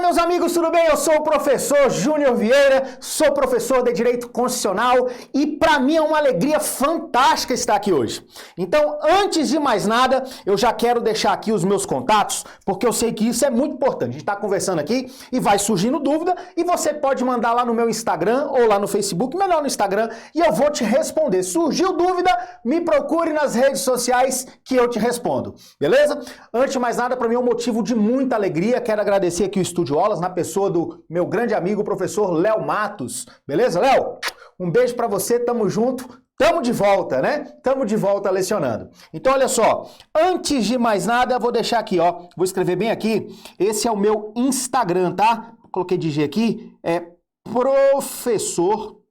meus amigos, tudo bem? Eu sou o professor Júnior Vieira, sou professor de Direito Constitucional e para mim é uma alegria fantástica estar aqui hoje. Então, antes de mais nada, eu já quero deixar aqui os meus contatos, porque eu sei que isso é muito importante. A gente está conversando aqui e vai surgindo dúvida e você pode mandar lá no meu Instagram ou lá no Facebook, melhor no Instagram, e eu vou te responder. Surgiu dúvida, me procure nas redes sociais que eu te respondo, beleza? Antes de mais nada, para mim é um motivo de muita alegria. Quero agradecer aqui o Estúdio Aulas, na pessoa do meu grande amigo, o professor Léo Matos. Beleza, Léo? Um beijo para você, tamo junto, tamo de volta, né? Tamo de volta lecionando. Então, olha só, antes de mais nada, eu vou deixar aqui, ó, vou escrever bem aqui, esse é o meu Instagram, tá? Coloquei de G aqui, é professor,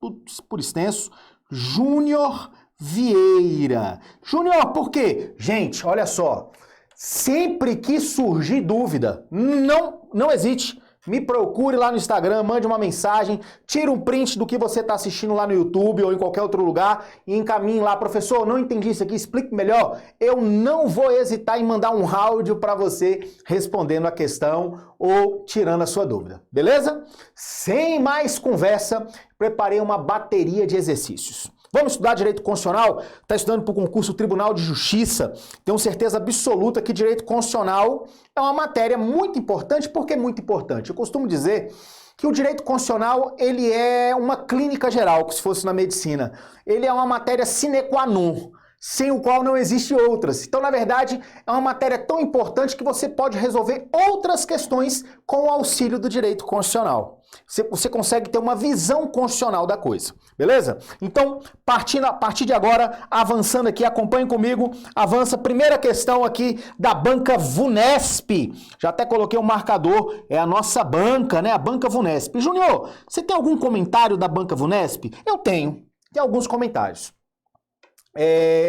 por extenso, Júnior Vieira. Júnior, por quê? Gente, olha só, sempre que surgir dúvida, não hesite, me procure lá no Instagram, mande uma mensagem, tira um print do que você está assistindo lá no YouTube ou em qualquer outro lugar e encaminhe lá, professor, não entendi isso aqui, explique melhor. Eu não vou hesitar em mandar um áudio para você respondendo a questão ou tirando a sua dúvida, beleza? Sem mais conversa, preparei uma bateria de exercícios. Vamos estudar Direito Constitucional? Está estudando para o concurso Tribunal de Justiça? Tenho certeza absoluta que Direito Constitucional é uma matéria muito importante. Por que muito importante? Eu costumo dizer que o Direito Constitucional ele é uma clínica geral, que se fosse na medicina. Ele é uma matéria sine qua non, sem o qual não existe outras. Então, na verdade, é uma matéria tão importante que você pode resolver outras questões com o auxílio do Direito Constitucional. Você consegue ter uma visão constitucional da coisa, beleza? Então, a partir de agora, avançando aqui, acompanhe comigo, avança a primeira questão aqui da banca VUNESP. Já até coloquei um marcador, é a nossa banca, né? A banca VUNESP. Júnior, você tem algum comentário da banca VUNESP? Eu tenho alguns comentários.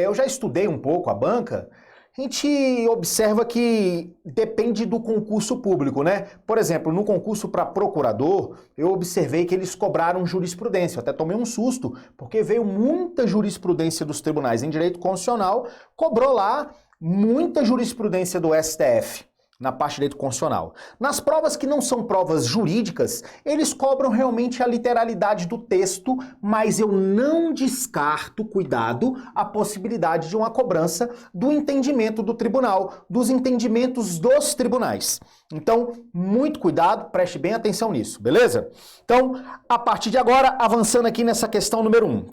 Eu já estudei um pouco a banca. A gente observa que depende do concurso público, né? Por exemplo, no concurso para procurador, eu observei que eles cobraram jurisprudência. Eu até tomei um susto, porque veio muita jurisprudência dos tribunais em direito constitucional, cobrou lá muita jurisprudência do STF. Na parte de direito constitucional. Nas provas que não são provas jurídicas, eles cobram realmente a literalidade do texto, mas eu não descarto, cuidado, a possibilidade de uma cobrança do entendimento do tribunal, dos entendimentos dos tribunais. Então, muito cuidado, preste bem atenção nisso, beleza? Então, a partir de agora, avançando aqui nessa questão número 1.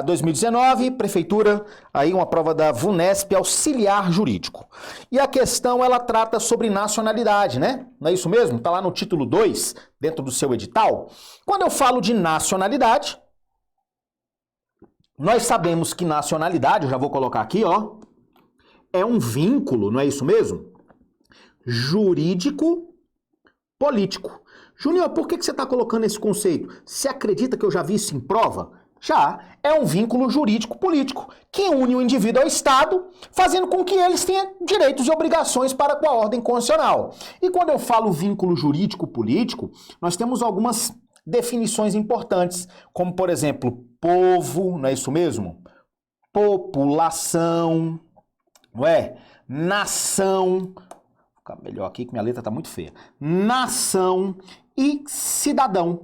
2019, prefeitura, aí uma prova da VUNESP, auxiliar jurídico. E a questão, ela trata sobre nacionalidade, né? Não é isso mesmo? Tá lá no título 2, dentro do seu edital. Quando eu falo de nacionalidade, nós sabemos que nacionalidade, eu já vou colocar aqui, ó, é um vínculo, não é isso mesmo? Jurídico, político. Júnior, por que você está colocando esse conceito? Você acredita que eu já vi isso em prova? Já é um vínculo jurídico-político que une o indivíduo ao Estado, fazendo com que eles tenham direitos e obrigações para com a ordem constitucional. E quando eu falo vínculo jurídico-político, nós temos algumas definições importantes, como, por exemplo, povo, não é isso mesmo? População, não é? Nação, vou ficar melhor aqui que minha letra está muito feia. Nação e cidadão.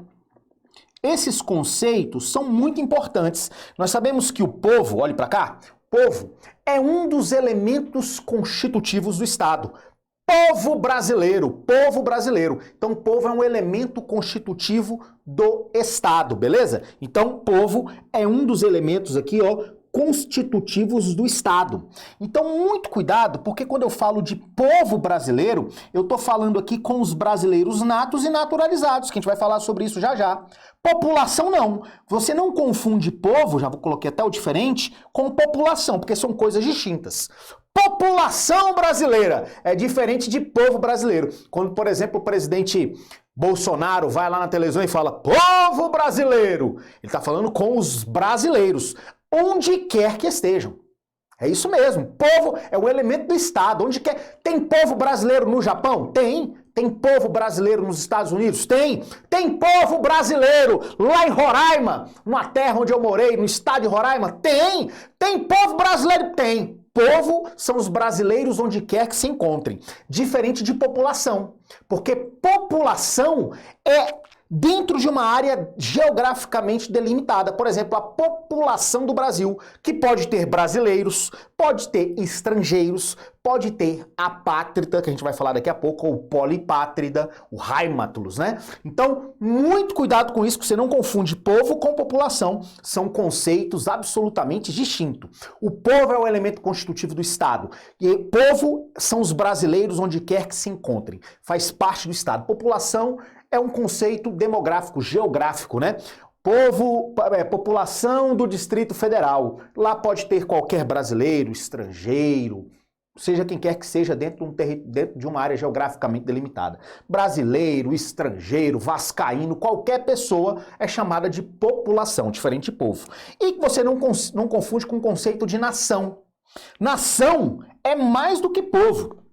Esses conceitos são muito importantes. Nós sabemos que o povo, olhe para cá, povo é um dos elementos constitutivos do Estado. Povo brasileiro, povo brasileiro. Então, povo é um elemento constitutivo do Estado, beleza? Então, povo é um dos elementos aqui, ó, constitutivos do Estado. Então, muito cuidado, porque quando eu falo de povo brasileiro, eu estou falando aqui com os brasileiros natos e naturalizados, que a gente vai falar sobre isso já já. População não. Você não confunde povo, já coloquei até o diferente, com população, porque são coisas distintas. População brasileira é diferente de povo brasileiro. Quando, por exemplo, o presidente Bolsonaro vai lá na televisão e fala povo brasileiro, ele está falando com os brasileiros, onde quer que estejam. É isso mesmo, povo é o elemento do Estado, onde quer. Tem povo brasileiro no Japão? Tem. Tem povo brasileiro nos Estados Unidos? Tem. Tem povo brasileiro lá em Roraima, uma terra onde eu morei, no estado de Roraima? Tem. Tem povo brasileiro? Tem. Povo são os brasileiros onde quer que se encontrem, diferente de população, porque população é dentro de uma área geograficamente delimitada. Por exemplo, a população do Brasil, que pode ter brasileiros, pode ter estrangeiros, pode ter apátrida, que a gente vai falar daqui a pouco, ou polipátrida, o Heimatlos, né? Então, muito cuidado com isso, que você não confunde povo com população. São conceitos absolutamente distintos. O povo é o elemento constitutivo do Estado. E povo são os brasileiros onde quer que se encontrem. Faz parte do Estado. População é um conceito demográfico, geográfico, né? População do Distrito Federal. Lá pode ter qualquer brasileiro, estrangeiro, seja quem quer que seja dentro de uma área geograficamente delimitada. Brasileiro, estrangeiro, vascaíno, qualquer pessoa é chamada de população, diferente de povo. E você não confunde com o conceito de nação. Nação é mais do que povo.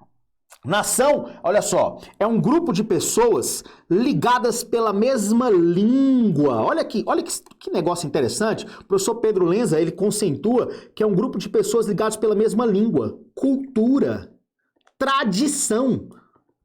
Nação, olha só, é um grupo de pessoas ligadas pela mesma língua. Olha que negócio interessante. O professor Pedro Lenza, ele conceitua que é um grupo de pessoas ligadas pela mesma língua, cultura, tradição.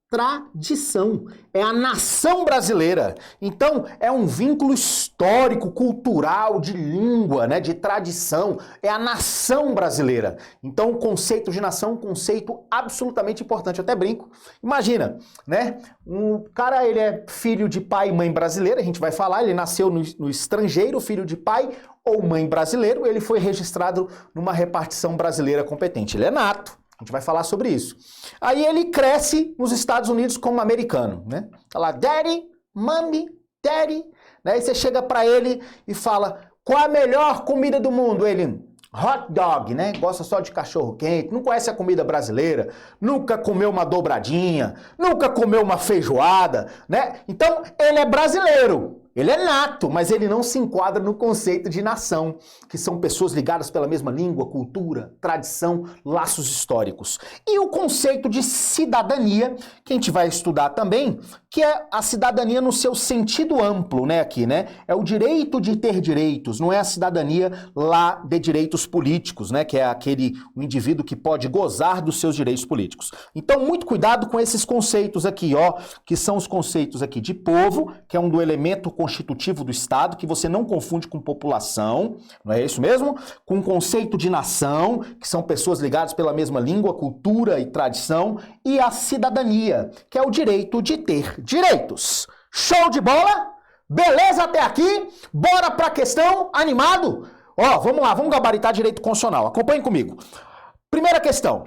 Tradição. É a nação brasileira. Então, é um vínculo histórico, cultural, de língua, né, de tradição. É a nação brasileira. Então, o conceito de nação é um conceito absolutamente importante. Eu até brinco. Imagina, né? Um cara, ele é filho de pai e mãe brasileira, a gente vai falar, ele nasceu no estrangeiro, filho de pai ou mãe brasileiro, ele foi registrado numa repartição brasileira competente. Ele é nato. A gente vai falar sobre isso. Aí ele cresce nos Estados Unidos como americano, né? Tá lá, daddy, mommy, daddy. Daí você chega pra ele e fala, qual a melhor comida do mundo? Ele, hot dog, né? Gosta só de cachorro quente, não conhece a comida brasileira, nunca comeu uma dobradinha, nunca comeu uma feijoada, né? Então, ele é brasileiro. Ele é nato, mas ele não se enquadra no conceito de nação, que são pessoas ligadas pela mesma língua, cultura, tradição, laços históricos. E o conceito de cidadania, que a gente vai estudar também, que é a cidadania no seu sentido amplo, né, aqui, né? É o direito de ter direitos, não é a cidadania lá de direitos políticos, né, que é o indivíduo que pode gozar dos seus direitos políticos. Então, muito cuidado com esses conceitos aqui, ó, que são os conceitos aqui de povo, que é um do elemento constitutivo do Estado, que você não confunde com população, não é isso mesmo? Com o conceito de nação, que são pessoas ligadas pela mesma língua, cultura e tradição, e a cidadania, que é o direito de ter direitos. Show de bola? Beleza até aqui? Bora pra questão, animado? Ó, vamos lá, vamos gabaritar direito constitucional. Acompanhe comigo. Primeira questão.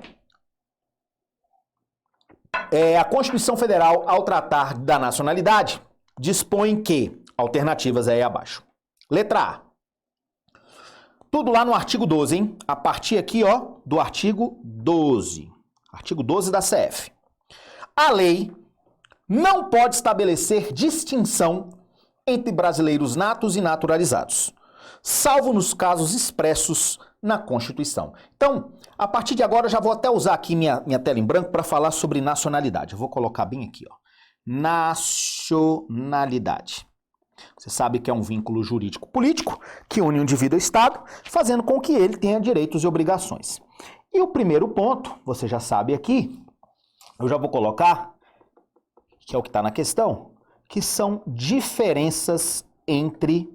A Constituição Federal, ao tratar da nacionalidade, dispõe que alternativas aí abaixo. Letra A. Tudo lá no artigo 12, hein? A partir aqui, ó, do artigo 12. Artigo 12 da CF. A lei não pode estabelecer distinção entre brasileiros natos e naturalizados, salvo nos casos expressos na Constituição. Então, a partir de agora, eu já vou até usar aqui minha tela em branco para falar sobre nacionalidade. Eu vou colocar bem aqui, ó. Nacionalidade. Você sabe que é um vínculo jurídico-político que une um indivíduo ao Estado, fazendo com que ele tenha direitos e obrigações. E o primeiro ponto, você já sabe aqui, eu já vou colocar, que é o que está na questão, que são diferenças entre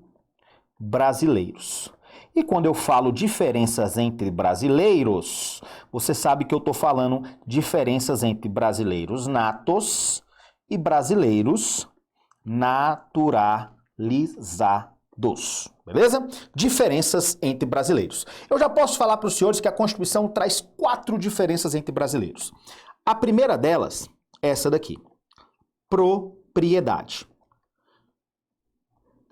brasileiros. E quando eu falo diferenças entre brasileiros, você sabe que eu estou falando diferenças entre brasileiros natos e brasileiros naturalizados, beleza? Diferenças entre brasileiros. Eu já posso falar para os senhores que a Constituição traz 4 diferenças entre brasileiros. A primeira delas é essa daqui, propriedade.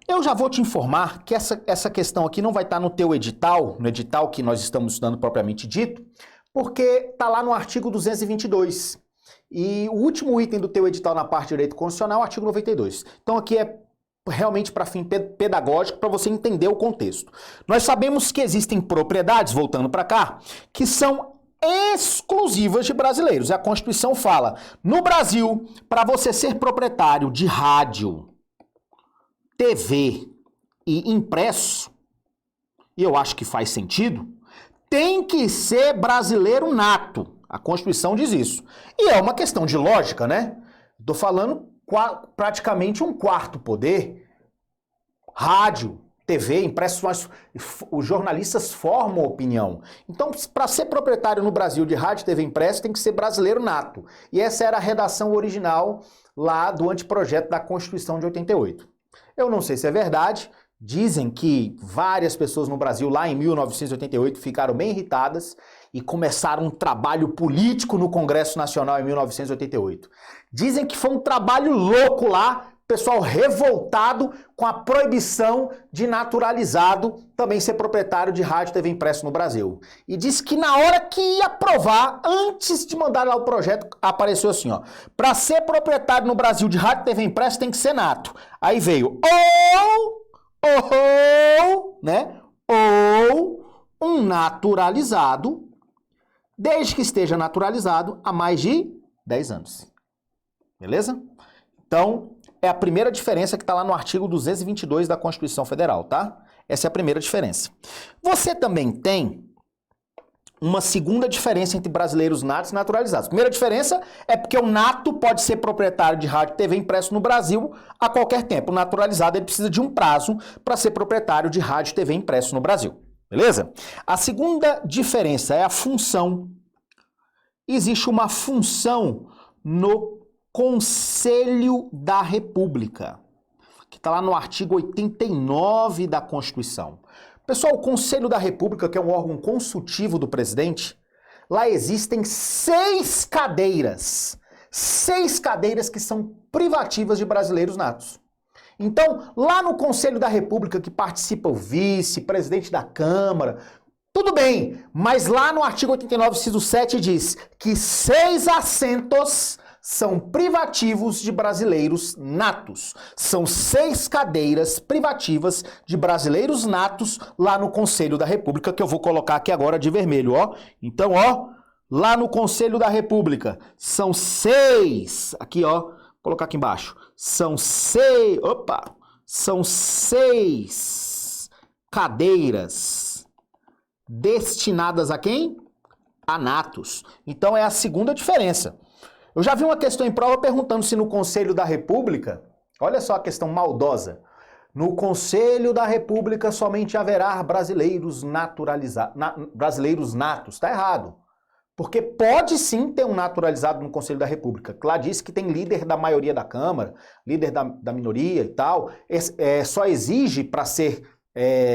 Eu já vou te informar que essa questão aqui não vai estar no teu edital, no edital que nós estamos estudando propriamente dito, porque está lá no artigo 222. E o último item do teu edital na parte de direito constitucional é o artigo 92. Então aqui é realmente para fim pedagógico, para você entender o contexto. Nós sabemos que existem propriedades, voltando para cá, que são exclusivas de brasileiros. A Constituição fala, no Brasil, para você ser proprietário de rádio, TV e impresso, e eu acho que faz sentido, tem que ser brasileiro nato. A Constituição diz isso. E é uma questão de lógica, né? Estou falando praticamente um quarto poder. Rádio, TV, impresso, os jornalistas formam opinião. Então, para ser proprietário no Brasil de rádio, TV impresso, tem que ser brasileiro nato. E essa era a redação original lá do anteprojeto da Constituição de 88. Eu não sei se é verdade. Dizem que várias pessoas no Brasil, lá em 1988, ficaram bem irritadas e começaram um trabalho político no Congresso Nacional em 1988. Dizem que foi um trabalho louco lá, pessoal revoltado com a proibição de naturalizado também ser proprietário de rádio e TV impresso no Brasil. E diz que na hora que ia aprovar, antes de mandar lá o projeto, apareceu assim, ó, para ser proprietário no Brasil de rádio e TV impresso tem que ser nato. Aí veio ou um naturalizado, desde que esteja naturalizado há mais de 10 anos. Beleza? Então, é a primeira diferença que está lá no artigo 222 da Constituição Federal, tá? Essa é a primeira diferença. Você também tem uma segunda diferença entre brasileiros natos e naturalizados. A primeira diferença é porque o nato pode ser proprietário de rádio e TV impresso no Brasil a qualquer tempo. O naturalizado ele precisa de um prazo para ser proprietário de rádio e TV impresso no Brasil. Beleza? A segunda diferença é a função. Existe uma função no Conselho da República, que está lá no artigo 89 da Constituição. Pessoal, o Conselho da República, que é um órgão consultivo do presidente, lá existem 6 cadeiras. 6 cadeiras que são privativas de brasileiros natos. Então, lá no Conselho da República, que participa o vice, presidente da Câmara, tudo bem, mas lá no artigo 89, inciso 7, diz que 6 assentos são privativos de brasileiros natos. São 6 cadeiras privativas de brasileiros natos lá no Conselho da República, que eu vou colocar aqui agora de vermelho, ó. Então, ó, lá no Conselho da República, são 6, aqui, ó, vou colocar aqui embaixo, são 6 cadeiras destinadas a quem? A natos. Então, é a segunda diferença. Eu já vi uma questão em prova perguntando se no Conselho da República, olha só a questão maldosa, no Conselho da República somente haverá brasileiros brasileiros natos. Tá errado. Porque pode sim ter um naturalizado no Conselho da República. Lá diz que tem líder da maioria da Câmara, líder da minoria e tal. Só exige para ser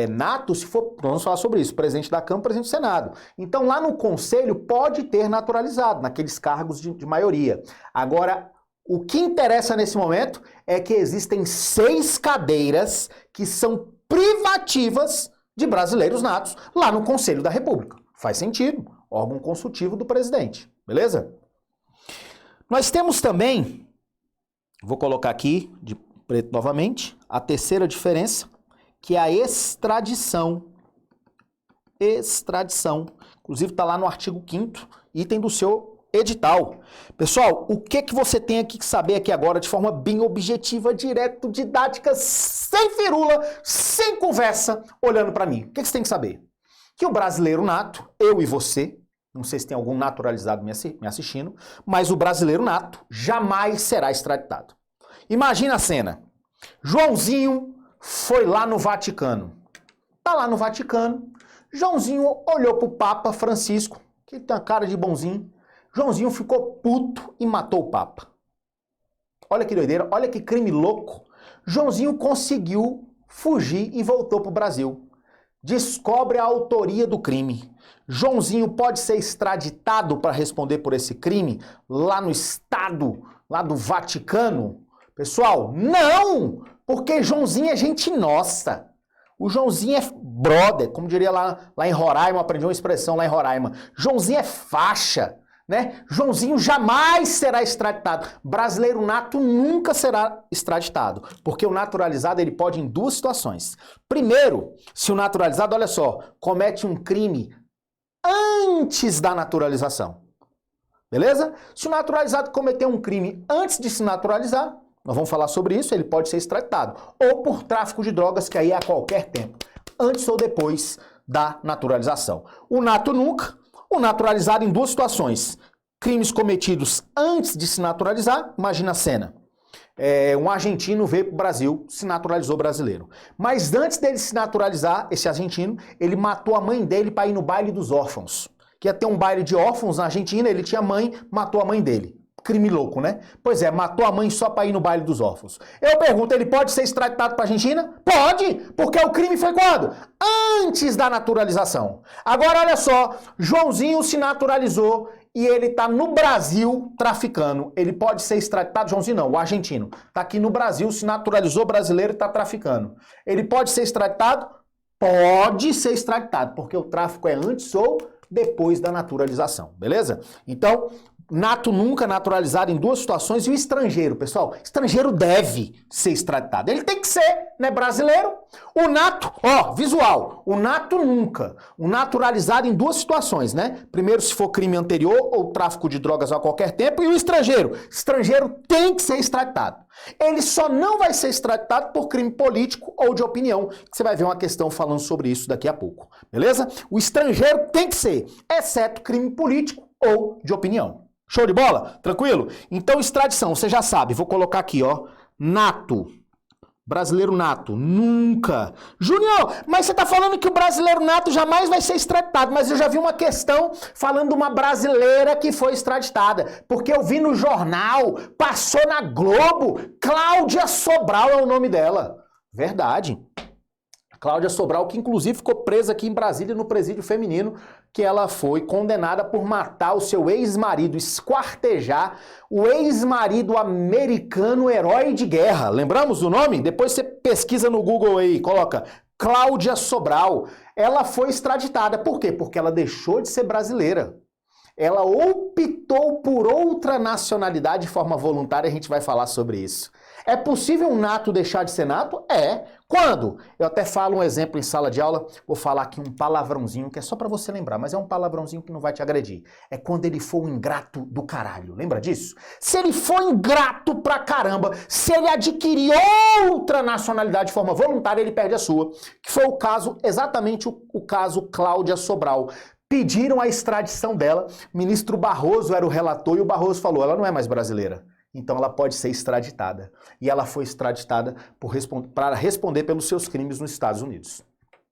nato, se for, vamos falar sobre isso, presidente da Câmara, presidente do Senado. Então lá no Conselho pode ter naturalizado, naqueles cargos de maioria. Agora, o que interessa nesse momento é que existem 6 cadeiras que são privativas de brasileiros natos lá no Conselho da República. Faz sentido, órgão consultivo do presidente, beleza? Nós temos também, vou colocar aqui de preto novamente, a terceira diferença, que é a extradição. Extradição. Inclusive está lá no artigo 5º, item do seu edital. Pessoal, o que você tem aqui que saber aqui agora de forma bem objetiva, direto, didática, sem firula, sem conversa, olhando para mim? O que você tem que saber? Que o brasileiro nato, eu e você, não sei se tem algum naturalizado me assistindo, mas o brasileiro nato jamais será extraditado. Imagina a cena. Joãozinho foi lá no Vaticano. Tá lá no Vaticano. Joãozinho olhou pro Papa Francisco, que tem a cara de bonzinho. Joãozinho ficou puto e matou o Papa. Olha que doideira, olha que crime louco. Joãozinho conseguiu fugir e voltou pro Brasil. Descobre a autoria do crime. Joãozinho pode ser extraditado para responder por esse crime lá no estado, lá do Vaticano? Pessoal, não! Porque Joãozinho é gente nossa. O Joãozinho é brother, como diria lá em Roraima, aprendi uma expressão lá em Roraima. Joãozinho é faixa, né? Joãozinho jamais será extraditado. Brasileiro nato nunca será extraditado, porque o naturalizado ele pode em 2 situações. Primeiro, se o naturalizado, olha só, comete um crime antes da naturalização. Beleza? Se o naturalizado cometeu um crime antes de se naturalizar, nós vamos falar sobre isso, ele pode ser extraditado. Ou por tráfico de drogas, que aí é a qualquer tempo, antes ou depois da naturalização. O nato nunca, o naturalizado em duas situações. Crimes cometidos antes de se naturalizar, imagina a cena. Um argentino veio para o Brasil, se naturalizou brasileiro. Mas antes dele se naturalizar, esse argentino, ele matou a mãe dele para ir no baile dos órfãos. Que ia ter um baile de órfãos na Argentina, ele tinha mãe, matou a mãe dele. Crime louco, né? Pois é, matou a mãe só para ir no baile dos órfãos. Eu pergunto, ele pode ser extraditado para a Argentina? Pode, porque o crime foi quando? Antes da naturalização. Agora, olha só, Joãozinho se naturalizou e ele tá no Brasil traficando. Ele pode ser extraditado, Joãozinho não, o argentino. Tá aqui no Brasil, se naturalizou brasileiro e tá traficando. Ele pode ser extraditado? Pode ser extraditado, porque o tráfico é antes ou depois da naturalização, beleza? Então, nato nunca, naturalizado em duas situações, e o estrangeiro, pessoal, estrangeiro deve ser extraditado. Ele tem que ser, né, brasileiro. O nato, ó, visual, o nato nunca, o naturalizado em duas situações, né? Primeiro, se for crime anterior ou tráfico de drogas a qualquer tempo, e o estrangeiro tem que ser extraditado. Ele só não vai ser extraditado por crime político ou de opinião, que você vai ver uma questão falando sobre isso daqui a pouco, beleza? O estrangeiro tem que ser, exceto crime político ou de opinião. Show de bola? Tranquilo? Então, extradição, você já sabe, vou colocar aqui, ó, nato. Brasileiro nato, nunca. Júnior, mas você tá falando que o brasileiro nato jamais vai ser extraditado, mas eu já vi uma questão falando de uma brasileira que foi extraditada, porque eu vi no jornal, passou na Globo, Cláudia Sobral é o nome dela. Verdade. Cláudia Sobral, que inclusive ficou presa aqui em Brasília no presídio feminino, que ela foi condenada por matar o seu ex-marido, esquartejar o ex-marido americano herói de guerra. Lembramos do nome? Depois você pesquisa no Google aí, coloca Cláudia Sobral. Ela foi extraditada. Por quê? Porque ela deixou de ser brasileira. Ela optou por outra nacionalidade de forma voluntária, a gente vai falar sobre isso. É possível um nato deixar de ser nato? É. Quando? Eu até falo um exemplo em sala de aula, vou falar aqui um palavrãozinho que é só pra você lembrar, mas é um palavrãozinho que não vai te agredir. É quando ele for um ingrato do caralho. Lembra disso? Se ele for ingrato pra caramba, se ele adquirir outra nacionalidade de forma voluntária, ele perde a sua. Que foi o caso, exatamente o caso Cláudia Sobral. Pediram a extradição dela, o ministro Barroso era o relator e o Barroso falou, ela não é mais brasileira. Então ela pode ser extraditada. E ela foi extraditada para responder pelos seus crimes nos Estados Unidos.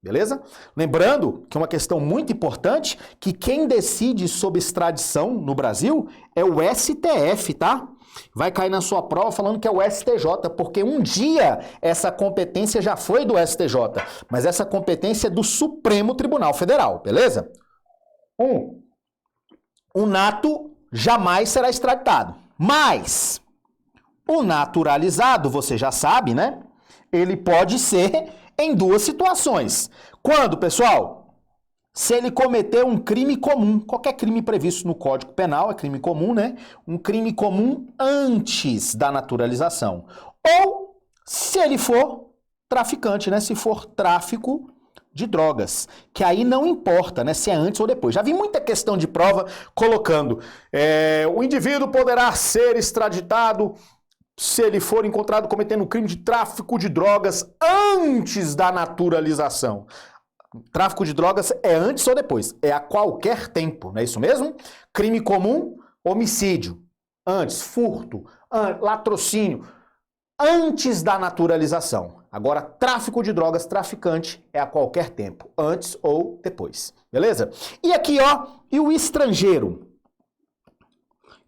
Beleza? Lembrando que uma questão muito importante, que quem decide sobre extradição no Brasil é o STF, tá? Vai cair na sua prova falando que é o STJ, porque um dia essa competência já foi do STJ, mas essa competência é do Supremo Tribunal Federal, beleza? O nato jamais será extraditado. Mas o naturalizado, você já sabe, né? Ele pode ser em duas situações. Quando, pessoal? Se ele cometer um crime comum, qualquer crime previsto no Código Penal é crime comum, né? Um crime comum antes da naturalização. Ou se ele for traficante, né? Se for tráfico de drogas, que aí não importa, né, se é antes ou depois. Já vi muita questão de prova colocando o indivíduo poderá ser extraditado se ele for encontrado cometendo crime de tráfico de drogas antes da naturalização. Tráfico de drogas é antes ou depois, é a qualquer tempo, não é isso mesmo? Crime comum, homicídio, antes, furto, latrocínio, antes da naturalização. Agora, tráfico de drogas, traficante, é a qualquer tempo, antes ou depois, beleza? E aqui, ó, e o estrangeiro?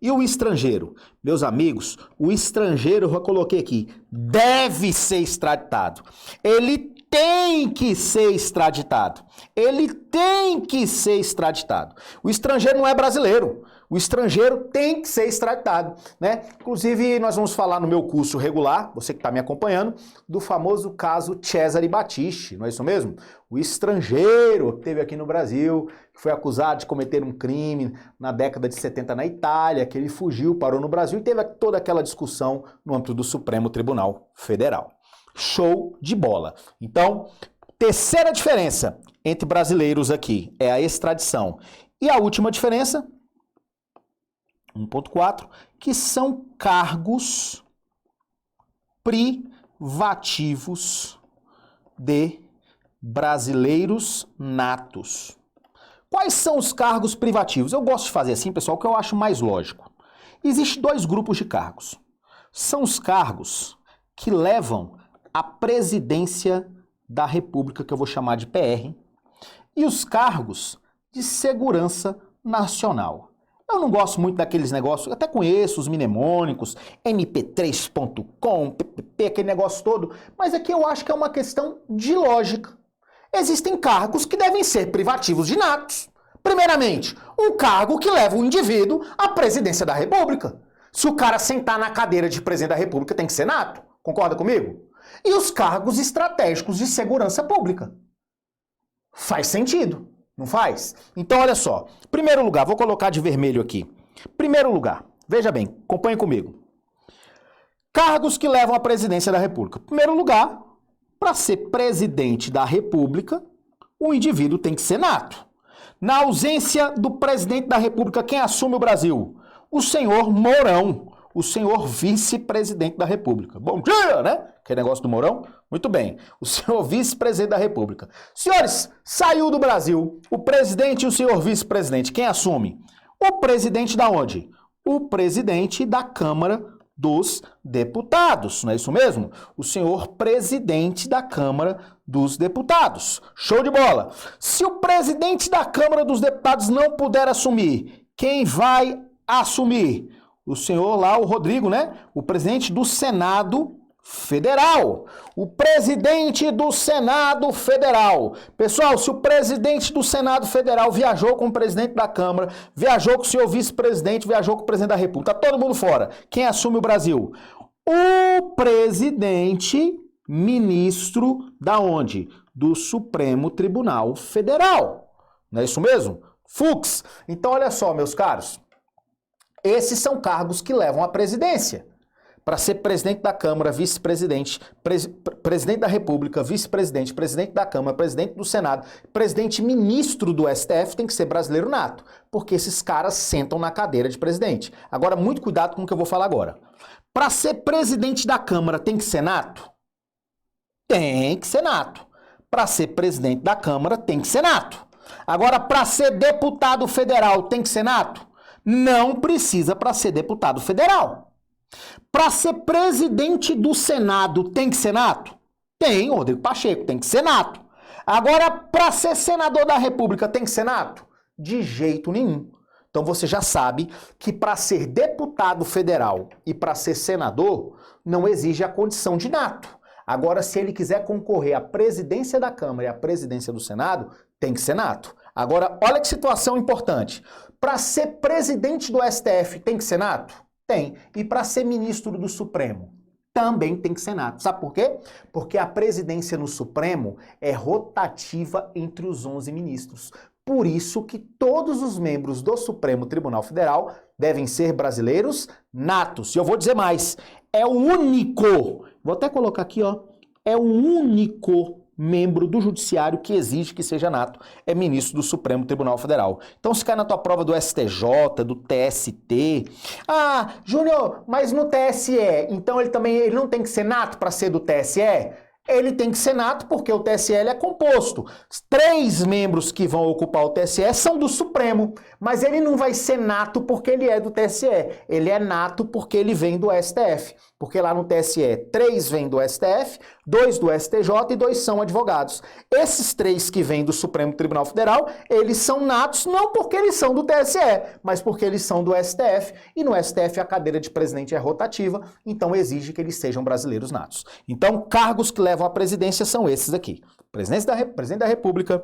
E o estrangeiro? Meus amigos, o estrangeiro, eu já coloquei aqui, deve ser extraditado. Ele tem que ser extraditado. Ele tem que ser extraditado. O estrangeiro não é brasileiro. O estrangeiro tem que ser extraditado, né? Inclusive, nós vamos falar no meu curso regular, você que está me acompanhando, do famoso caso Cesare Battisti, não é isso mesmo? O estrangeiro que teve aqui no Brasil, que foi acusado de cometer um crime na década de 70 na Itália, que ele fugiu, parou no Brasil e teve toda aquela discussão no âmbito do Supremo Tribunal Federal. Show de bola. Então, terceira diferença entre brasileiros aqui é a extradição. E a última diferença, 1.4, que são cargos privativos de brasileiros natos. Quais são os cargos privativos? Eu gosto de fazer assim, pessoal, que eu acho mais lógico. Existem dois grupos de cargos. São os cargos que levam à presidência da República, que eu vou chamar de PR, e os cargos de segurança nacional. Eu não gosto muito daqueles negócios, até conheço os mnemônicos, mp3.com, ppp, aquele negócio todo, mas aqui eu acho que é uma questão de lógica. Existem cargos que devem ser privativos de natos. Primeiramente, um cargo que leva o indivíduo à presidência da República. Se o cara sentar na cadeira de presidente da República, tem que ser nato. Concorda comigo? E os cargos estratégicos de segurança pública. Faz sentido, não faz? Então, olha só. Primeiro lugar, vou colocar de vermelho aqui. Primeiro lugar, veja bem, acompanhe comigo. Cargos que levam à presidência da República. Primeiro lugar, para ser presidente da República, o indivíduo tem que ser nato. Na ausência do presidente da República, quem assume o Brasil? O senhor Mourão, o senhor vice-presidente da República. Bom dia, né? Aquele negócio do Mourão? Muito bem. O senhor vice-presidente da República. Senhores, saiu do Brasil o presidente e o senhor vice-presidente. Quem assume? O presidente da onde? O presidente da Câmara dos Deputados, não é isso mesmo? O senhor presidente da Câmara dos Deputados. Show de bola! Se o presidente da Câmara dos Deputados não puder assumir, quem vai assumir? O senhor lá, o Rodrigo, né? O presidente do Senado Federal. O presidente do Senado Federal. Pessoal, se o presidente do Senado Federal viajou com o presidente da Câmara, viajou com o senhor vice-presidente, viajou com o presidente da República, tá todo mundo fora. Quem assume o Brasil? O presidente ministro da onde? Do Supremo Tribunal Federal. Não é isso mesmo? Fux. Então, olha só, meus caros. Esses são cargos que levam à presidência. Para ser presidente da Câmara, vice-presidente, presidente da República, vice-presidente, presidente da Câmara, presidente do Senado, presidente ministro do STF, tem que ser brasileiro nato, porque esses caras sentam na cadeira de presidente. Agora, muito cuidado com o que eu vou falar agora. Para ser presidente da Câmara, tem que ser nato? Tem que ser nato. Para ser presidente da Câmara, tem que ser nato. Agora, para ser deputado federal, tem que ser nato? Não precisa para ser deputado federal. Para ser presidente do Senado, tem que ser nato? Tem, Rodrigo Pacheco, tem que ser nato. Agora, para ser senador da República, tem que ser nato? De jeito nenhum. Então você já sabe que para ser deputado federal e para ser senador, não exige a condição de nato. Agora, se ele quiser concorrer à presidência da Câmara e à presidência do Senado, tem que ser nato. Agora, olha que situação importante. Para ser presidente do STF, tem que ser nato? Tem. E para ser ministro do Supremo? Também tem que ser nato. Sabe por quê? Porque a presidência no Supremo é rotativa entre os 11 ministros. Por isso que todos os membros do Supremo Tribunal Federal devem ser brasileiros natos. E eu vou dizer mais, é o único, vou até colocar aqui, ó, é o único membro do judiciário que exige que seja nato, é ministro do Supremo Tribunal Federal. Então, se cai na tua prova do STJ, do TST... Ah, Júnior, mas no TSE, então ele não tem que ser nato para ser do TSE? Ele tem que ser nato porque o TSE é composto. 3 membros que vão ocupar o TSE são do Supremo, mas ele não vai ser nato porque ele é do TSE. Ele é nato porque ele vem do STF. Porque lá no TSE, 3 vêm do STF, 2 do STJ e 2 são advogados. Esses 3 que vêm do Supremo Tribunal Federal, eles são natos não porque eles são do TSE, mas porque eles são do STF. E no STF a cadeira de presidente é rotativa, então exige que eles sejam brasileiros natos. Então, cargos que levam à presidência são esses aqui. Presidente da República,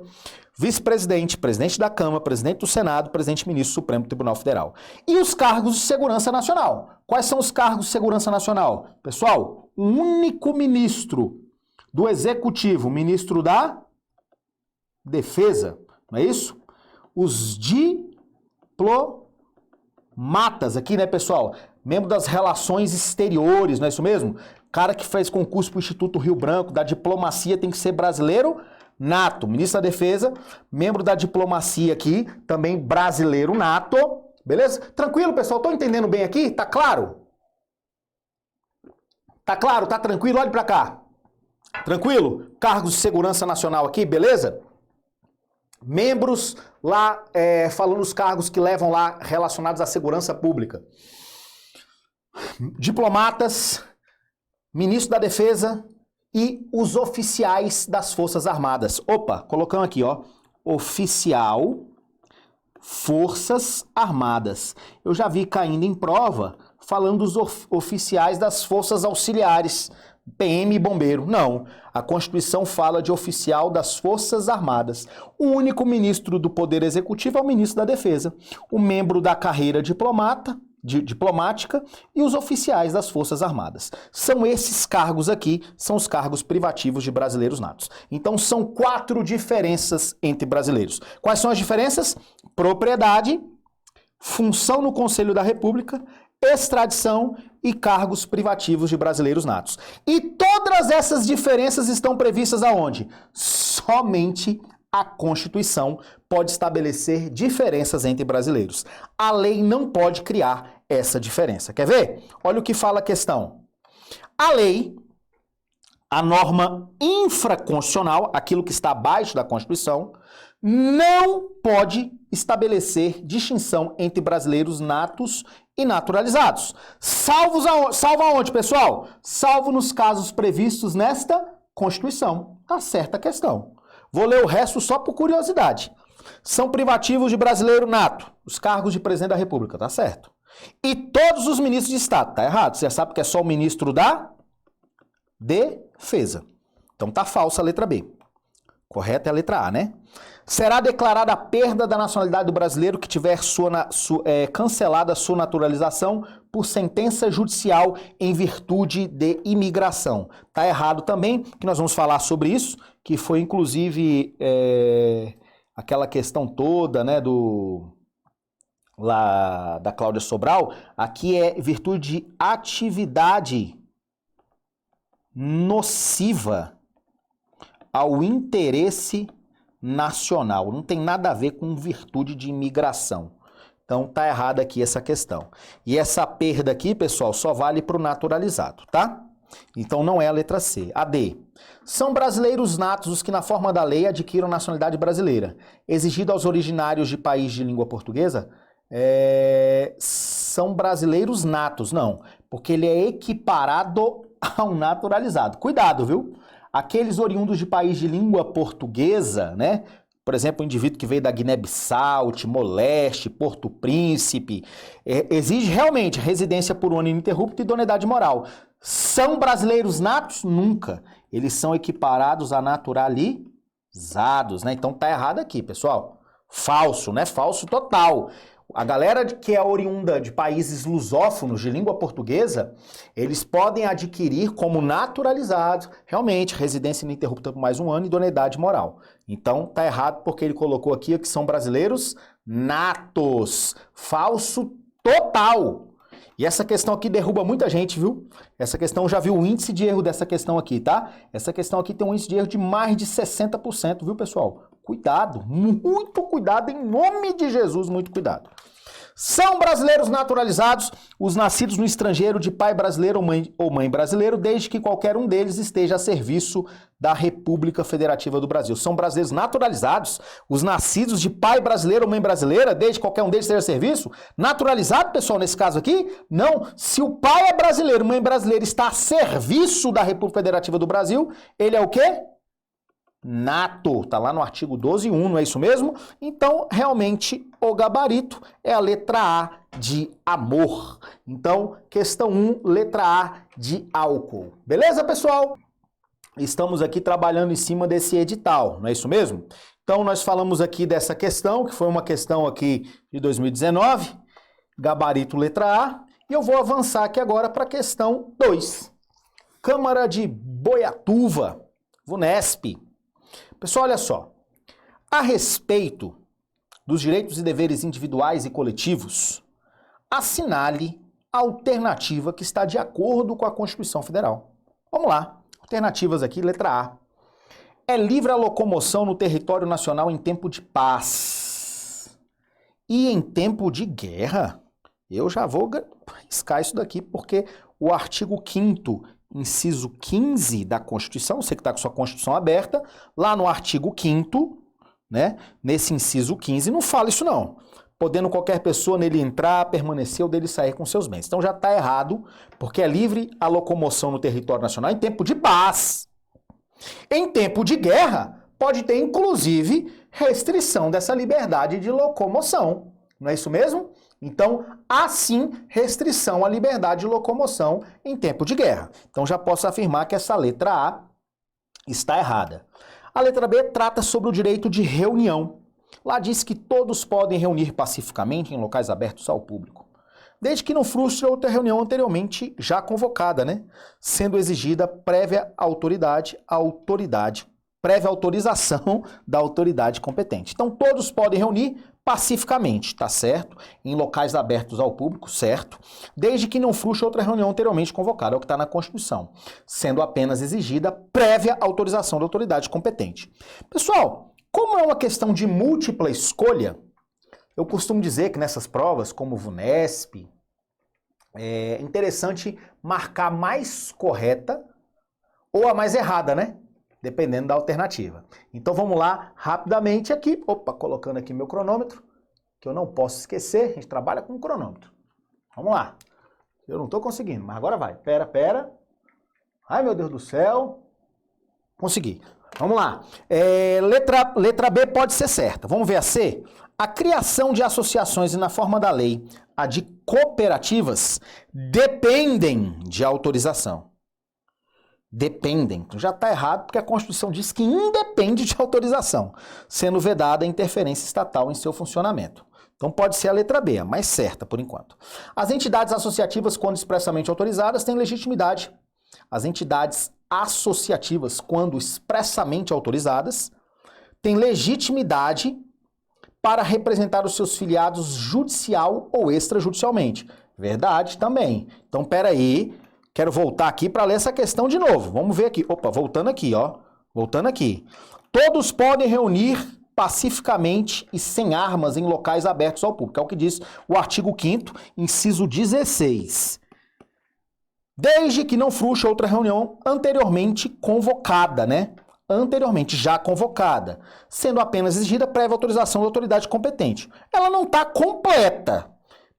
vice-presidente, presidente da Câmara, presidente do Senado, presidente ministro do Supremo Tribunal Federal. E os cargos de segurança nacional. Quais são os cargos de segurança nacional? Pessoal, o único ministro do Executivo, ministro da Defesa, não é isso? Os diplomatas aqui, né, pessoal? Membro das relações exteriores, não é isso mesmo? Cara que fez concurso para o Instituto Rio Branco, da diplomacia, tem que ser brasileiro nato. Ministro da Defesa, membro da diplomacia aqui, também brasileiro nato. Beleza? Tranquilo, pessoal? Tô entendendo bem aqui? Tá claro? Tá claro? Tá tranquilo? Olhe pra cá. Tranquilo? Cargos de segurança nacional aqui, beleza? Membros lá, falando os cargos que levam lá relacionados à segurança pública. Diplomatas, ministro da Defesa e os oficiais das Forças Armadas. Opa, colocando aqui, ó, oficial, Forças Armadas. Eu já vi caindo em prova falando dos oficiais das Forças Auxiliares, PM e bombeiro. Não, a Constituição fala de oficial das Forças Armadas. O único ministro do Poder Executivo é o ministro da Defesa. O membro da carreira diplomática e os oficiais das Forças Armadas. São esses cargos aqui, são os cargos privativos de brasileiros natos. Então são 4 diferenças entre brasileiros. Quais são as diferenças? Propriedade, função no Conselho da República, extradição e cargos privativos de brasileiros natos. E todas essas diferenças estão previstas aonde? Somente a Constituição pode estabelecer diferenças entre brasileiros. A lei não pode criar essa diferença. Quer ver? Olha o que fala a questão. A lei, a norma infraconstitucional, aquilo que está abaixo da Constituição, não pode estabelecer distinção entre brasileiros natos e naturalizados. Salvo aonde, pessoal? Salvo nos casos previstos nesta Constituição. Tá certa a questão. Vou ler o resto só por curiosidade. São privativos de brasileiro nato, os cargos de presidente da República, tá certo. E todos os ministros de Estado, tá errado. Você já sabe que é só o ministro da Defesa. Então tá falsa a letra B. Correta é a letra A, né? Será declarada a perda da nacionalidade do brasileiro que tiver cancelada a sua naturalização por sentença judicial em virtude de imigração. Tá errado também, que nós vamos falar sobre isso, que foi inclusive aquela questão toda, né, lá da Cláudia Sobral. Aqui é virtude de atividade nociva ao interesse nacional. Não tem nada a ver com virtude de imigração. Então tá errada aqui essa questão. E essa perda aqui, pessoal, só vale para o naturalizado, tá? Então não é a letra C. A D. São brasileiros natos os que na forma da lei adquiram nacionalidade brasileira. Exigido aos originários de país de língua portuguesa, são brasileiros natos. Não, porque ele é equiparado ao naturalizado. Cuidado, viu? Aqueles oriundos de país de língua portuguesa, né? Por exemplo, o indivíduo que veio da Guiné-Bissau, Timor-Leste, Porto Príncipe, exige realmente residência por um ano ininterrupto e idoneidade moral. São brasileiros natos? Nunca. Eles são equiparados a naturalizados, né? Então tá errado aqui, pessoal. Falso, né? Falso total. A galera que é oriunda de países lusófonos de língua portuguesa, eles podem adquirir como naturalizados, realmente, residência ininterrupta por mais um ano e idoneidade moral. Então, tá errado porque ele colocou aqui que são brasileiros natos. Falso total. E essa questão aqui derruba muita gente, viu? Essa questão, já viu o índice de erro dessa questão aqui, tá? Essa questão aqui tem um índice de erro de mais de 60%, viu, pessoal? Cuidado, muito cuidado, em nome de Jesus, muito cuidado. São brasileiros naturalizados os nascidos no estrangeiro de pai brasileiro ou mãe brasileiro, desde que qualquer um deles esteja a serviço da República Federativa do Brasil. São brasileiros naturalizados os nascidos de pai brasileiro ou mãe brasileira, desde que qualquer um deles esteja a serviço? Naturalizado, pessoal, nesse caso aqui? Não. Se o pai é brasileiro, mãe brasileira, está a serviço da República Federativa do Brasil, ele é o quê? Nato, tá lá no artigo 12.1, não é isso mesmo? Então, realmente, o gabarito é a letra A de amor. Então, questão 1, letra A de álcool. Beleza, pessoal? Estamos aqui trabalhando em cima desse edital, não é isso mesmo? Então, nós falamos aqui dessa questão, que foi uma questão aqui de 2019, gabarito letra A, e eu vou avançar aqui agora para a questão 2. Câmara de Boiatuva, VUNESP. Pessoal, olha só, a respeito dos direitos e deveres individuais e coletivos, assinale a alternativa que está de acordo com a Constituição Federal. Vamos lá, alternativas aqui, letra A. É livre a locomoção no território nacional em tempo de paz. E em tempo de guerra? Eu já vou riscar isso daqui, porque o artigo 5º inciso 15 da Constituição, você que está com sua Constituição aberta, lá no artigo 5º, né, nesse inciso 15, não fala isso não. Podendo qualquer pessoa nele entrar, permanecer ou dele sair com seus bens. Então já está errado, porque é livre a locomoção no território nacional em tempo de paz. Em tempo de guerra, pode ter inclusive restrição dessa liberdade de locomoção. Não é isso mesmo? Então, há sim restrição à liberdade de locomoção em tempo de guerra. Então já posso afirmar que essa letra A está errada. A letra B trata sobre o direito de reunião. Lá diz que todos podem reunir pacificamente em locais abertos ao público, desde que não frustre outra reunião anteriormente já convocada, né? Sendo exigida prévia autorização da autoridade competente. Então, todos podem reunir pacificamente, tá certo? Em locais abertos ao público, certo? Desde que não frustre outra reunião anteriormente convocada, é o que está na Constituição, sendo apenas exigida prévia autorização da autoridade competente. Pessoal, como é uma questão de múltipla escolha, eu costumo dizer que nessas provas, como o VUNESP, é interessante marcar a mais correta ou a mais errada, né? Dependendo da alternativa. Então vamos lá, rapidamente aqui, colocando aqui meu cronômetro, que eu não posso esquecer, a gente trabalha com cronômetro. Vamos lá. Eu não estou conseguindo, mas agora vai. Pera. Ai, meu Deus do céu. Consegui. Vamos lá. Letra B pode ser certa. Vamos ver a C? A criação de associações e, na forma da lei, a de cooperativas, dependem de autorização. Dependem. Então já está errado, porque a Constituição diz que independe de autorização, sendo vedada a interferência estatal em seu funcionamento. Então pode ser a letra B, a mais certa por enquanto. As entidades associativas, quando expressamente autorizadas, têm legitimidade. As entidades associativas, quando expressamente autorizadas, têm legitimidade para representar os seus filiados judicial ou extrajudicialmente. Verdade também. Então, peraí, quero voltar aqui para ler essa questão de novo. Vamos ver aqui. Voltando aqui, ó. Voltando aqui. Todos podem reunir pacificamente e sem armas em locais abertos ao público. É o que diz o artigo 5º, inciso 16. Desde que não frustre outra reunião anteriormente convocada, né? Anteriormente já convocada, sendo apenas exigida prévia autorização da autoridade competente. Ela não está completa,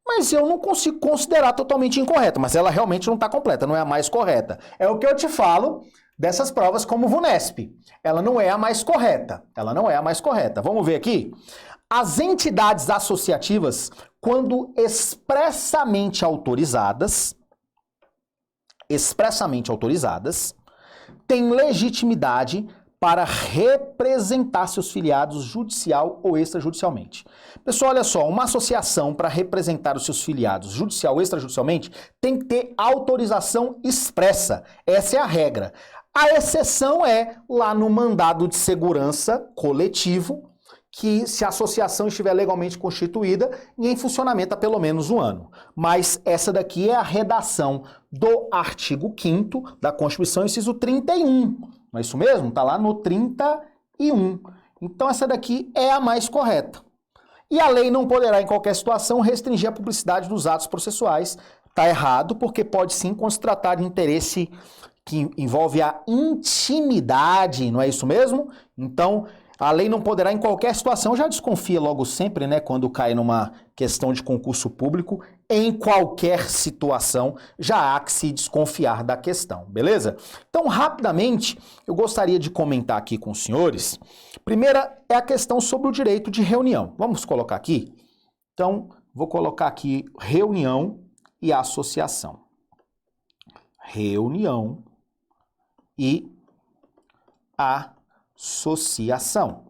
mas eu não consigo considerar totalmente incorreta, mas ela realmente não está completa, não é a mais correta. É o que eu te falo dessas provas como o VUNESP. Ela não é a mais correta, Vamos ver aqui? As entidades associativas, quando expressamente autorizadas, têm legitimidade para representar seus filiados judicial ou extrajudicialmente. Pessoal, olha só, uma associação para representar os seus filiados judicial ou extrajudicialmente tem que ter autorização expressa. Essa é a regra. A exceção é lá no mandado de segurança coletivo, que se a associação estiver legalmente constituída e em funcionamento há pelo menos um ano. Mas essa daqui é a redação do artigo 5º da Constituição, inciso 31. Não é isso mesmo? Está lá no 31. Então essa daqui é a mais correta. E a lei não poderá, em qualquer situação, restringir a publicidade dos atos processuais. Está errado, porque pode sim, quando se tratar de interesse que envolve a intimidade, não é isso mesmo? Então, a lei não poderá, em qualquer situação, já desconfia logo sempre, né, quando cai numa questão de concurso público, em qualquer situação, já há que se desconfiar da questão, beleza? Então, rapidamente, eu gostaria de comentar aqui com os senhores. Primeira é a questão sobre o direito de reunião. Vamos colocar aqui? Então, vou colocar aqui reunião e associação. Reunião e associação.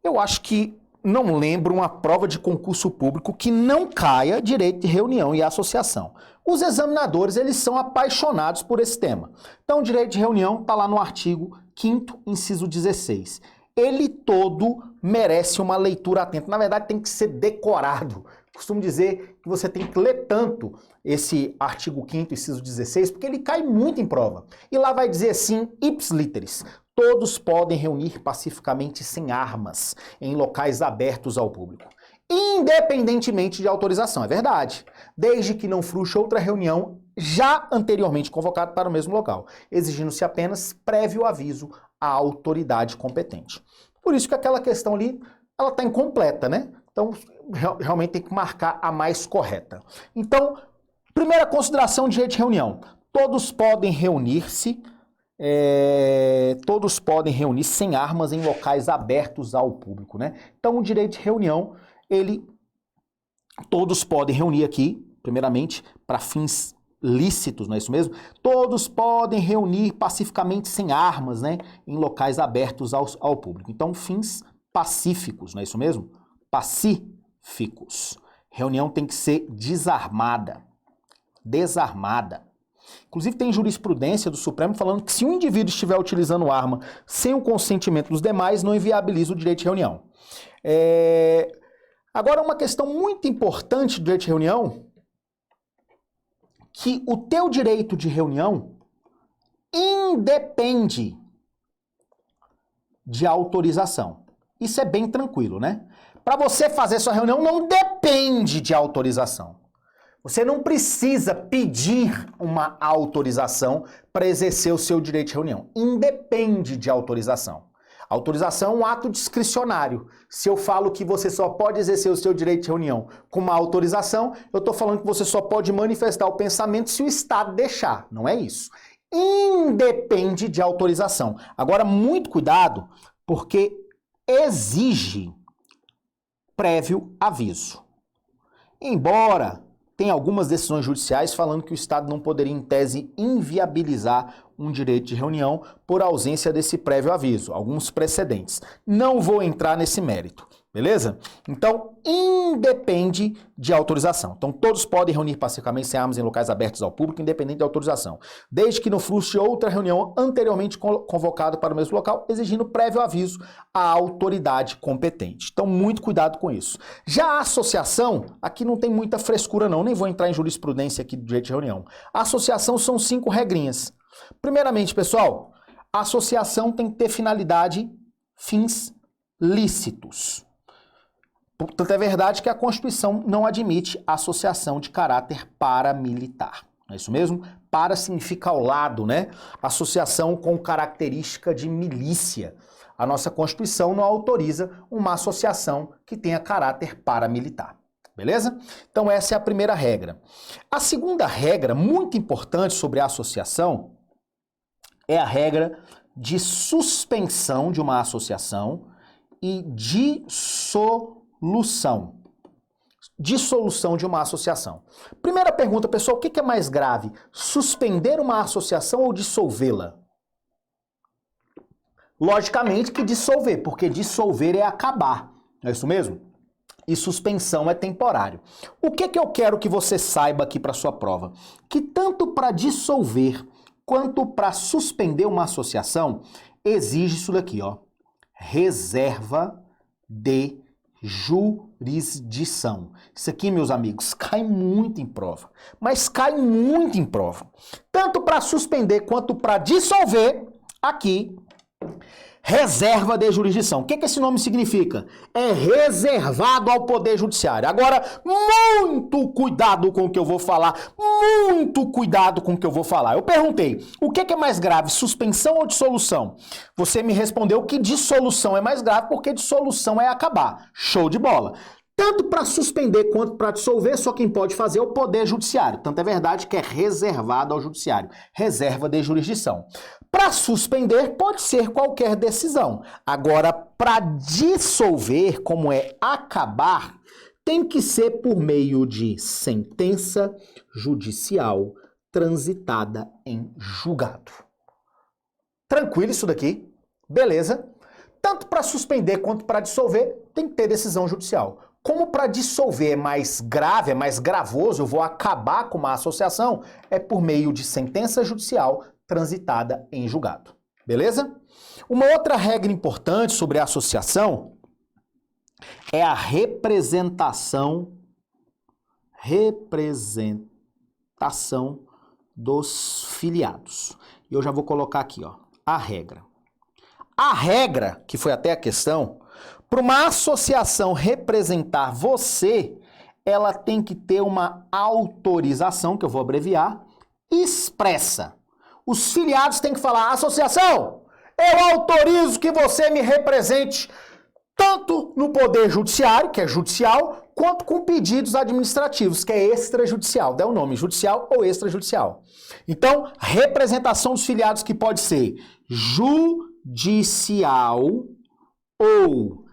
Eu acho que não lembro uma prova de concurso público que não caia direito de reunião e associação. Os examinadores, eles são apaixonados por esse tema. Então, o direito de reunião está lá no artigo 5º, inciso 16. Ele todo merece uma leitura atenta. Na verdade, tem que ser decorado. Costumo dizer que você tem que ler tanto esse artigo 5º, inciso 16, porque ele cai muito em prova. E lá vai dizer assim, ipsis literis, todos podem reunir pacificamente sem armas em locais abertos ao público, independentemente de autorização. É verdade. Desde que não frustre outra reunião já anteriormente convocado para o mesmo local, exigindo-se apenas prévio aviso à autoridade competente. Por isso que aquela questão ali, ela está incompleta, né? Então, realmente tem que marcar a mais correta. Então, primeira consideração de direito de reunião. Todos podem reunir-se sem armas em locais abertos ao público, né? Então, o direito de reunião, todos podem reunir aqui, primeiramente, para fins lícitos, não é isso mesmo? Todos podem reunir pacificamente sem armas, né? Em locais abertos ao público. Então, fins pacíficos, não é isso mesmo? Pacíficos. Reunião tem que ser desarmada. Inclusive tem jurisprudência do Supremo falando que se um indivíduo estiver utilizando arma sem o consentimento dos demais, não inviabiliza o direito de reunião. Agora, uma questão muito importante do direito de reunião, que o teu direito de reunião independe de autorização. Isso é bem tranquilo, né? Para você fazer sua reunião não depende de autorização. Você não precisa pedir uma autorização para exercer o seu direito de reunião. Independe de autorização. Autorização é um ato discricionário. Se eu falo que você só pode exercer o seu direito de reunião com uma autorização, eu estou falando que você só pode manifestar o pensamento se o Estado deixar. Não é isso. Independe de autorização. Agora, muito cuidado, porque exige prévio aviso. Embora tem algumas decisões judiciais falando que o Estado não poderia, em tese, inviabilizar um direito de reunião por ausência desse prévio aviso. Alguns precedentes. Não vou entrar nesse mérito, beleza? Então, independe de autorização. Então, todos podem reunir pacificamente sem armas em locais abertos ao público, independente de autorização, desde que não frustre outra reunião anteriormente convocada para o mesmo local, exigindo prévio aviso à autoridade competente. Então, muito cuidado com isso. Já a associação, aqui não tem muita frescura não, nem vou entrar em jurisprudência aqui do direito de reunião. A associação são 5 regrinhas. Primeiramente, pessoal, a associação tem que ter finalidade, fins lícitos. Portanto, é verdade que a Constituição não admite associação de caráter paramilitar. Não é isso mesmo? Para significa ao lado, né? Associação com característica de milícia. A nossa Constituição não autoriza uma associação que tenha caráter paramilitar. Beleza? Então essa é a primeira regra. A segunda regra, muito importante sobre a associação, é a regra de suspensão de uma associação e dissolução. Dissolução de uma associação. Primeira pergunta, pessoal, o que é mais grave? Suspender uma associação ou dissolvê-la? Logicamente que dissolver, porque dissolver é acabar. Não é isso mesmo? E suspensão é temporário. O que eu quero que você saiba aqui para sua prova? Que tanto para dissolver quanto para suspender uma associação, exige isso daqui, ó. Reserva de jurisdição. Isso aqui, meus amigos, cai muito em prova. Mas cai muito em prova. Tanto para suspender quanto para dissolver, aqui, reserva de jurisdição. O que esse nome significa? É reservado ao Poder Judiciário. Agora, muito cuidado com o que eu vou falar. Muito cuidado com o que eu vou falar. Eu perguntei, o que é mais grave, suspensão ou dissolução? Você me respondeu que dissolução é mais grave porque dissolução é acabar. Show de bola. Tanto para suspender quanto para dissolver, só quem pode fazer é o Poder Judiciário. Tanto é verdade que é reservado ao Judiciário. Reserva de jurisdição. Para suspender, pode ser qualquer decisão. Agora, para dissolver, como é acabar, tem que ser por meio de sentença judicial transitada em julgado. Tranquilo isso daqui? Beleza? Tanto para suspender quanto para dissolver, tem que ter decisão judicial. Como para dissolver é mais grave, é mais gravoso, eu vou acabar com uma associação, é por meio de sentença judicial transitada em julgado. Beleza? Uma outra regra importante sobre a associação é a representação dos filiados. E eu já vou colocar aqui, ó, a regra. A regra, que foi até a questão, para uma associação representar você, ela tem que ter uma autorização, que eu vou abreviar, expressa. Os filiados têm que falar: associação, eu autorizo que você me represente tanto no poder judiciário, que é judicial, quanto com pedidos administrativos, que é extrajudicial. Dá o nome, judicial ou extrajudicial. Então, representação dos filiados que pode ser judicial ou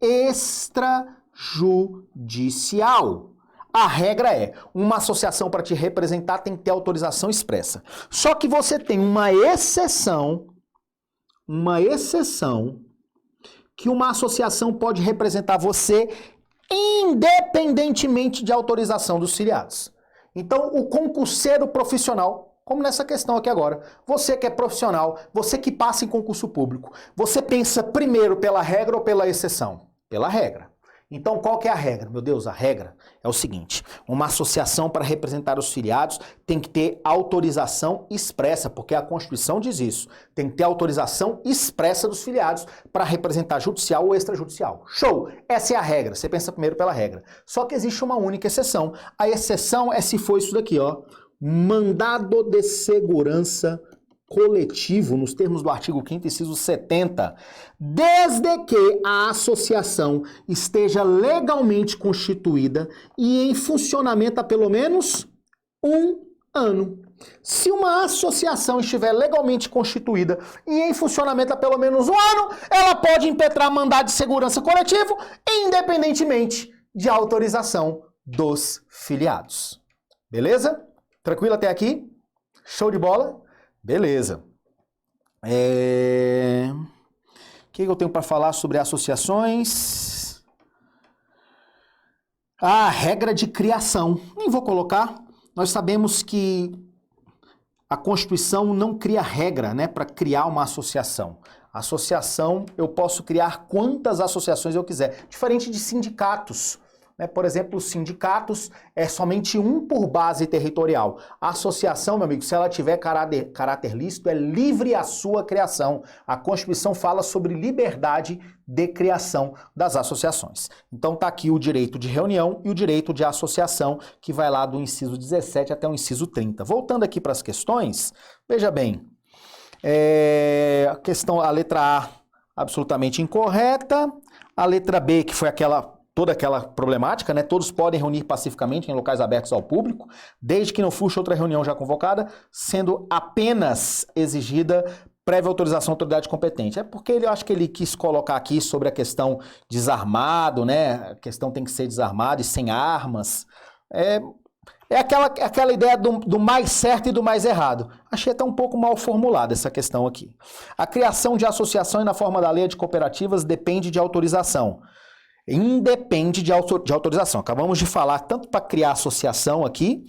extrajudicial. A regra é, uma associação para te representar tem que ter autorização expressa. Só que você tem uma exceção que uma associação pode representar você independentemente de autorização dos filiados. Então, o concurseiro profissional, como nessa questão aqui agora, você que é profissional, você que passa em concurso público, você pensa primeiro pela regra ou pela exceção? Pela regra. Então, qual que é a regra? Meu Deus, a regra é o seguinte: uma associação para representar os filiados tem que ter autorização expressa, porque a Constituição diz isso. Tem que ter autorização expressa dos filiados para representar judicial ou extrajudicial. Show! Essa é a regra. Você pensa primeiro pela regra. Só que existe uma única exceção. A exceção é se for isso daqui, ó. Mandado de segurança coletivo, nos termos do artigo 5º, inciso 70, desde que a associação esteja legalmente constituída e em funcionamento há pelo menos 1 ano. Se uma associação estiver legalmente constituída e em funcionamento há pelo menos 1 ano, ela pode impetrar mandado de segurança coletivo, independentemente de autorização dos filiados. Beleza? Tranquilo até aqui? Show de bola? Beleza. O que eu tenho para falar sobre associações? A regra de criação. Nem vou colocar. Nós sabemos que a Constituição não cria regra, né, para criar uma associação. Associação, eu posso criar quantas associações eu quiser. Diferente de sindicatos. Por exemplo, os sindicatos é somente um por base territorial. A associação, meu amigo, se ela tiver caráter lícito, é livre a sua criação. A Constituição fala sobre liberdade de criação das associações. Então tá aqui o direito de reunião e o direito de associação, que vai lá do inciso 17 até o inciso 30. Voltando aqui para as questões, veja bem, a letra A absolutamente incorreta, a letra B, que foi toda aquela problemática, né? Todos podem reunir pacificamente em locais abertos ao público, desde que não fuja outra reunião já convocada, sendo apenas exigida prévia autorização da autoridade competente. É porque eu acho que ele quis colocar aqui sobre a questão desarmado, né? A questão tem que ser desarmado e sem armas. É aquela ideia do mais certo e do mais errado. Achei até um pouco mal formulada essa questão aqui. A criação de associações na forma da lei de cooperativas depende de autorização. Independe de autorização. Acabamos de falar, tanto para criar associação aqui,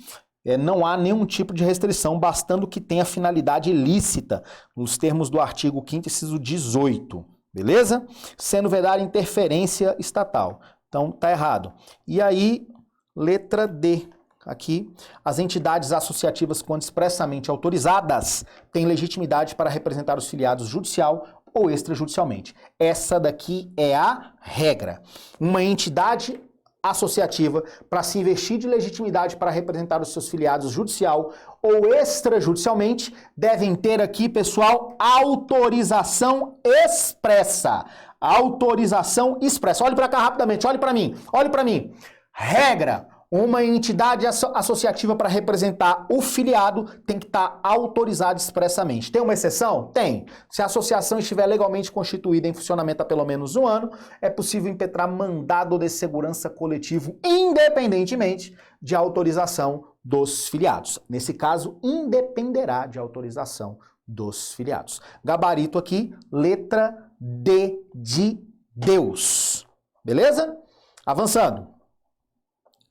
não há nenhum tipo de restrição, bastando que tenha finalidade ilícita, nos termos do artigo 5º, inciso 18. Beleza? Sendo vedada interferência estatal. Então, tá errado. E aí, letra D. Aqui, as entidades associativas, quando expressamente autorizadas, têm legitimidade para representar os filiados judicial ou extrajudicialmente. Essa daqui é a regra. Uma entidade associativa, para se investir de legitimidade para representar os seus filiados judicial ou extrajudicialmente, devem ter aqui, pessoal, autorização expressa. Autorização expressa. Olhe para cá rapidamente, olhe para mim, olhe para mim. Regra. Uma entidade associativa para representar o filiado tem que estar autorizada expressamente. Tem uma exceção? Tem. Se a associação estiver legalmente constituída em funcionamento há pelo menos 1 ano, é possível impetrar mandado de segurança coletivo independentemente de autorização dos filiados. Nesse caso, independerá de autorização dos filiados. Gabarito aqui, letra D de Deus. Beleza? Avançando.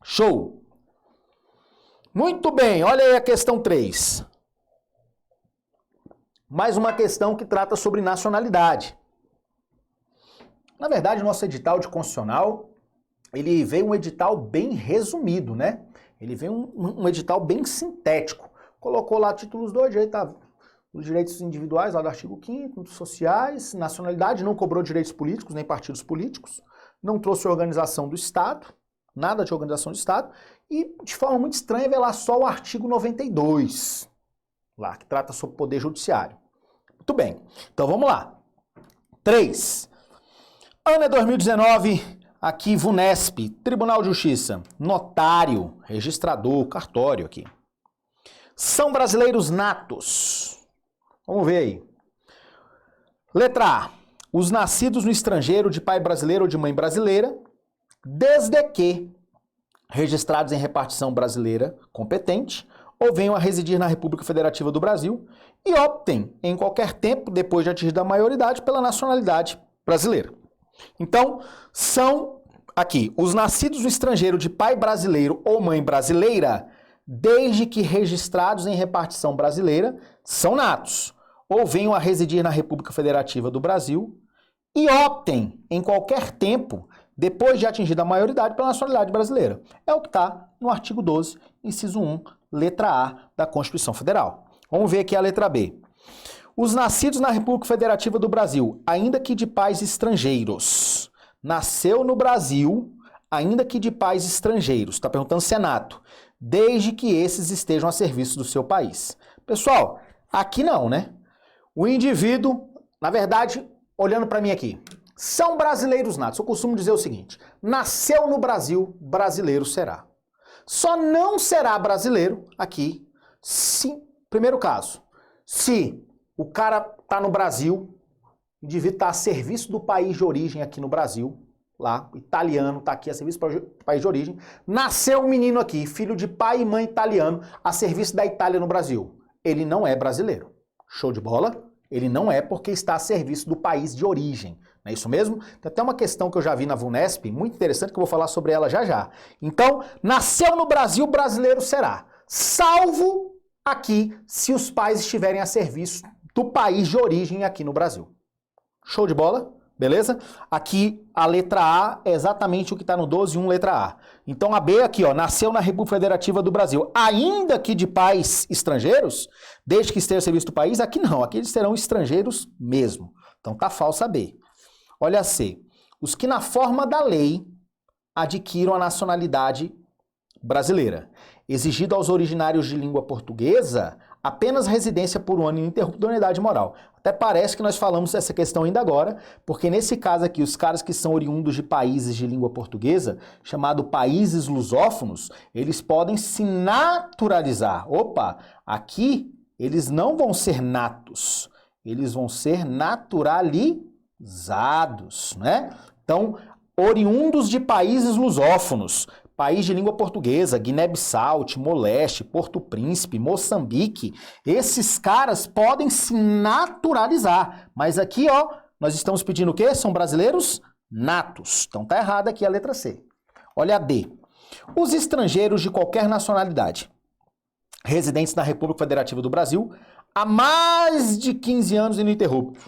Show! Muito bem, olha aí a questão 3. Mais uma questão que trata sobre nacionalidade. Na verdade, nosso edital de constitucional, ele veio um edital bem resumido, né? Ele veio um edital bem sintético. Colocou lá títulos 2, os direitos individuais, lá do artigo 5º, sociais, nacionalidade, não cobrou direitos políticos, nem partidos políticos, não trouxe organização do Estado, nada de organização do Estado, e de forma muito estranha vê lá só o artigo 92. lá, que trata sobre o Poder Judiciário. Muito bem, então vamos lá. 3. Ano é 2019, aqui VUNESP, Tribunal de Justiça, notário, registrador, cartório aqui. São brasileiros natos. Vamos ver aí. Letra A. Os nascidos no estrangeiro de pai brasileiro ou de mãe brasileira, desde que registrados em repartição brasileira competente ou venham a residir na República Federativa do Brasil e optem em qualquer tempo, depois de atingida a maioridade, pela nacionalidade brasileira. Então, são aqui os nascidos no estrangeiro de pai brasileiro ou mãe brasileira, desde que registrados em repartição brasileira, são natos, ou venham a residir na República Federativa do Brasil e optem em qualquer tempo, depois de atingida a maioridade, pela nacionalidade brasileira. É o que está no artigo 12, inciso 1, letra A da Constituição Federal. Vamos ver aqui a letra B. Os nascidos na República Federativa do Brasil, ainda que de pais estrangeiros. Nasceu no Brasil, ainda que de pais estrangeiros. Está perguntando se é nato. Desde que esses estejam a serviço do seu país. Pessoal, aqui não, né? O indivíduo, na verdade, olhando para mim aqui, são brasileiros natos. Eu costumo dizer o seguinte, nasceu no Brasil, brasileiro será. Só não será brasileiro aqui, sim, primeiro caso, se o cara está no Brasil, o indivíduo está a serviço do país de origem aqui no Brasil, lá, o italiano está aqui a serviço do país de origem, nasceu um menino aqui, filho de pai e mãe italiano, a serviço da Itália no Brasil. Ele não é brasileiro. Show de bola? Ele não é porque está a serviço do país de origem. Não é isso mesmo? Tem até uma questão que eu já vi na VUNESP, muito interessante, que eu vou falar sobre ela já já. Então, nasceu no Brasil, brasileiro será. Salvo aqui, se os pais estiverem a serviço do país de origem aqui no Brasil. Show de bola? Beleza? Aqui a letra A é exatamente o que está no 12.1, letra A. Então a B aqui, ó, nasceu na República Federativa do Brasil, ainda que de pais estrangeiros, desde que esteja a serviço do país, aqui não, aqui eles serão estrangeiros mesmo. Então tá falsa a B. Olha a C. Os que na forma da lei adquiram a nacionalidade brasileira, exigido aos originários de língua portuguesa apenas residência por um ano ininterrupto da unidade moral. Até parece que nós falamos dessa questão ainda agora, porque nesse caso aqui, os caras que são oriundos de países de língua portuguesa, chamado países lusófonos, eles podem se naturalizar. Opa, aqui eles não vão ser natos, eles vão ser naturalizados, né? Então, oriundos de países lusófonos, país de língua portuguesa, Guiné-Bissau, Timor-Leste, Porto Príncipe, Moçambique, esses caras podem se naturalizar. Mas aqui, ó, nós estamos pedindo o quê? São brasileiros natos. Então tá errada aqui a letra C. Olha a D. Os estrangeiros de qualquer nacionalidade, residentes na República Federativa do Brasil, há mais de 15 anos ininterruptos,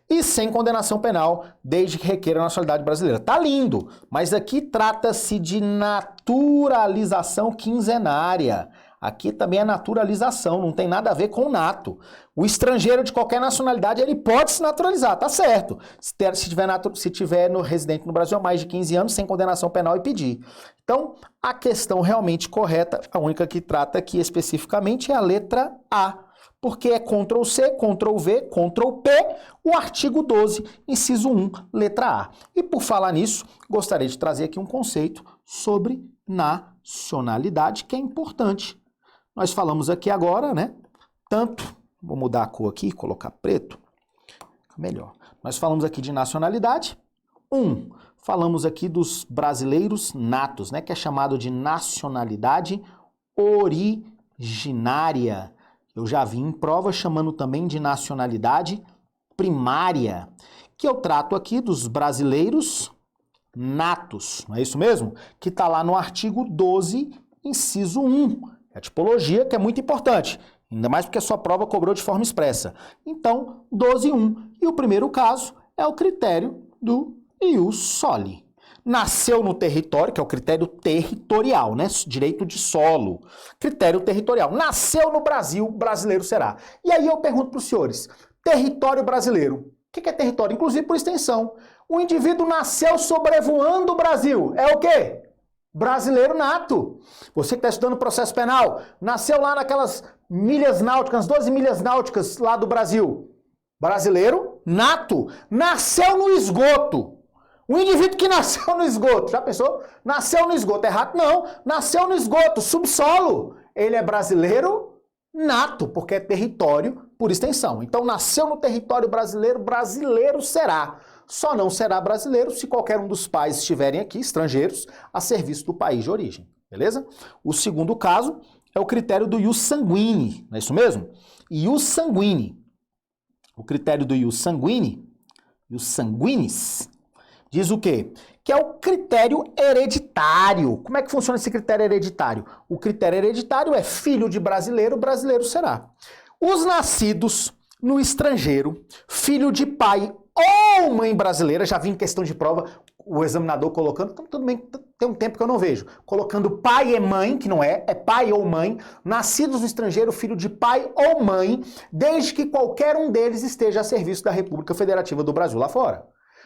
e sem condenação penal, desde que requeira a nacionalidade brasileira. Tá lindo, mas aqui trata-se de naturalização quinzenária. Aqui também é naturalização, não tem nada a ver com nato. O estrangeiro de qualquer nacionalidade, ele pode se naturalizar, tá certo. Se tiver no residente no Brasil há mais de 15 anos, sem condenação penal e pedir. Então, a questão realmente correta, a única que trata aqui especificamente é a letra A. Porque é Ctrl+C, Ctrl+V, Ctrl+P, o artigo 12, inciso 1, letra A. E por falar nisso, gostaria de trazer aqui um conceito sobre nacionalidade, que é importante. Nós falamos aqui agora, né? Tanto, vou mudar a cor aqui, colocar preto, melhor. Nós falamos aqui de nacionalidade. Falamos aqui dos brasileiros natos, né? Que é chamado de nacionalidade originária. Eu já vi em prova chamando também de nacionalidade primária, que eu trato aqui dos brasileiros natos, não é isso mesmo? Que está lá no artigo 12, inciso 1. É a tipologia que é muito importante, ainda mais porque a sua prova cobrou de forma expressa. Então, 12.1. E o primeiro caso é o critério do ius soli. Nasceu no território, que é o critério territorial, né? Direito de solo. Critério territorial. Nasceu no Brasil, brasileiro será. E aí eu pergunto para os senhores, território brasileiro. O que é território? Inclusive por extensão. O indivíduo nasceu sobrevoando o Brasil. É o quê? Brasileiro nato. Você que está estudando processo penal, nasceu lá naquelas milhas náuticas, 12 milhas náuticas lá do Brasil. Brasileiro nato, nasceu no esgoto. Um indivíduo que nasceu no esgoto, já pensou? Nasceu no esgoto, é rato? Não, nasceu no esgoto, subsolo. Ele é brasileiro nato, porque é território por extensão. Então, nasceu no território brasileiro, brasileiro será. Só não será brasileiro se qualquer um dos pais estiverem aqui, estrangeiros, a serviço do país de origem, beleza? O segundo caso é o critério do ius sanguine, não é isso mesmo? Ius sanguine. O critério do ius sanguine, ius sanguinis, diz o quê? Que é o critério hereditário. Como é que funciona esse critério hereditário? O critério hereditário é filho de brasileiro, brasileiro será. Os nascidos no estrangeiro, filho de pai ou mãe brasileira, já vi em questão de prova o examinador colocando, então tudo bem, tem um tempo que eu não vejo, colocando pai e mãe, que não é pai ou mãe, nascidos no estrangeiro, filho de pai ou mãe, desde que qualquer um deles esteja a serviço da República Federativa do Brasil lá fora.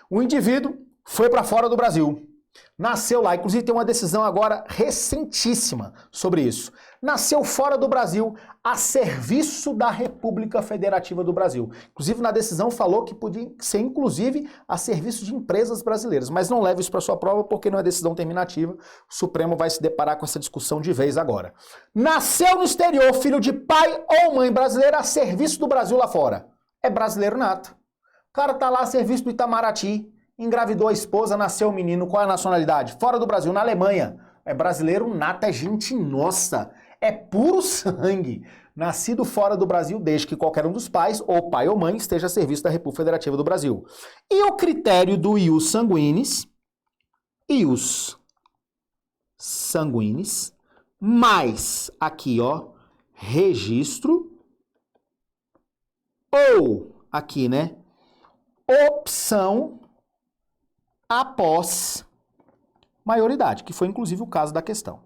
O indivíduo foi para fora do Brasil, nasceu lá, inclusive tem uma decisão agora recentíssima sobre isso. Nasceu fora do Brasil, a serviço da República Federativa do Brasil. Inclusive na decisão falou que podia ser inclusive a serviço de empresas brasileiras, mas não leve isso para sua prova porque não é decisão terminativa. O Supremo vai se deparar com essa discussão de vez agora. Nasceu no exterior, filho de pai ou mãe brasileira a serviço do Brasil lá fora. É brasileiro nato. O cara tá lá a serviço do Itamaraty, engravidou a esposa, nasceu o menino, qual é a nacionalidade? Fora do Brasil, na Alemanha. É brasileiro nato, é gente nossa, é puro sangue. Nascido fora do Brasil, desde que qualquer um dos pais, ou pai ou mãe, esteja a serviço da República Federativa do Brasil. E o critério do ius sanguinis, mais aqui, ó, registro, ou aqui, né, opção após maioridade, que foi inclusive o caso da questão.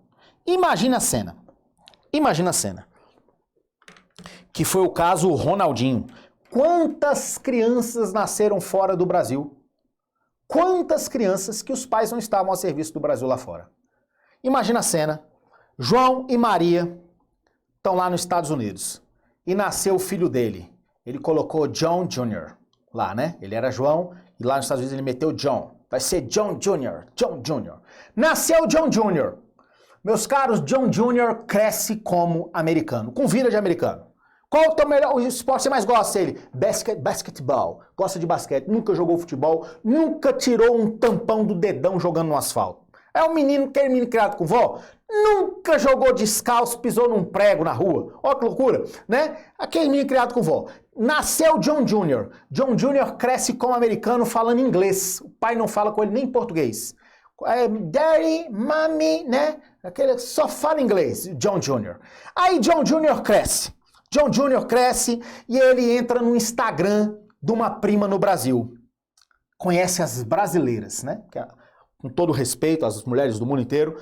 Imagina a cena, que foi o caso Ronaldinho. Quantas crianças nasceram fora do Brasil? Quantas crianças que os pais não estavam a serviço do Brasil lá fora? Imagina a cena, João e Maria estão lá nos Estados Unidos e nasceu o filho dele. Ele colocou John Jr. lá, né? Ele era João e lá nos Estados Unidos ele meteu John. Vai ser John Jr., John Jr. Nasceu John Jr. Meus caros, John Jr. cresce como americano, com vida de americano. Qual o teu melhor esporte que você mais gosta? Ele, basquetebol. Gosta de basquete, nunca jogou futebol, nunca tirou um tampão do dedão jogando no asfalto. É um menino, aquele menino criado com vó, nunca jogou descalço, pisou num prego na rua. Olha que loucura, né? Aquele menino criado com vó. Nasceu John Jr. John Jr. cresce como americano falando inglês. O pai não fala com ele nem português. Daddy, mommy, né? Aquele só fala inglês, John Jr. Aí John Jr. cresce. John Jr. cresce e ele entra no Instagram de uma prima no Brasil. Conhece as brasileiras, né? Com todo respeito às mulheres do mundo inteiro,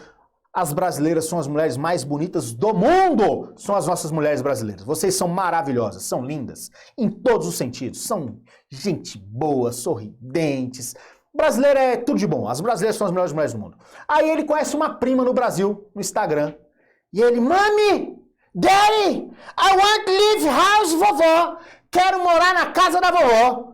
as brasileiras são as mulheres mais bonitas do mundo. São as nossas mulheres brasileiras. Vocês são maravilhosas, são lindas, em todos os sentidos. São gente boa, sorridentes. Brasileira é tudo de bom. As brasileiras são as melhores mulheres do mundo. Aí ele conhece uma prima no Brasil, no Instagram. E ele, Mami, Daddy, I want to leave house, vovó. Quero morar na casa da vovó.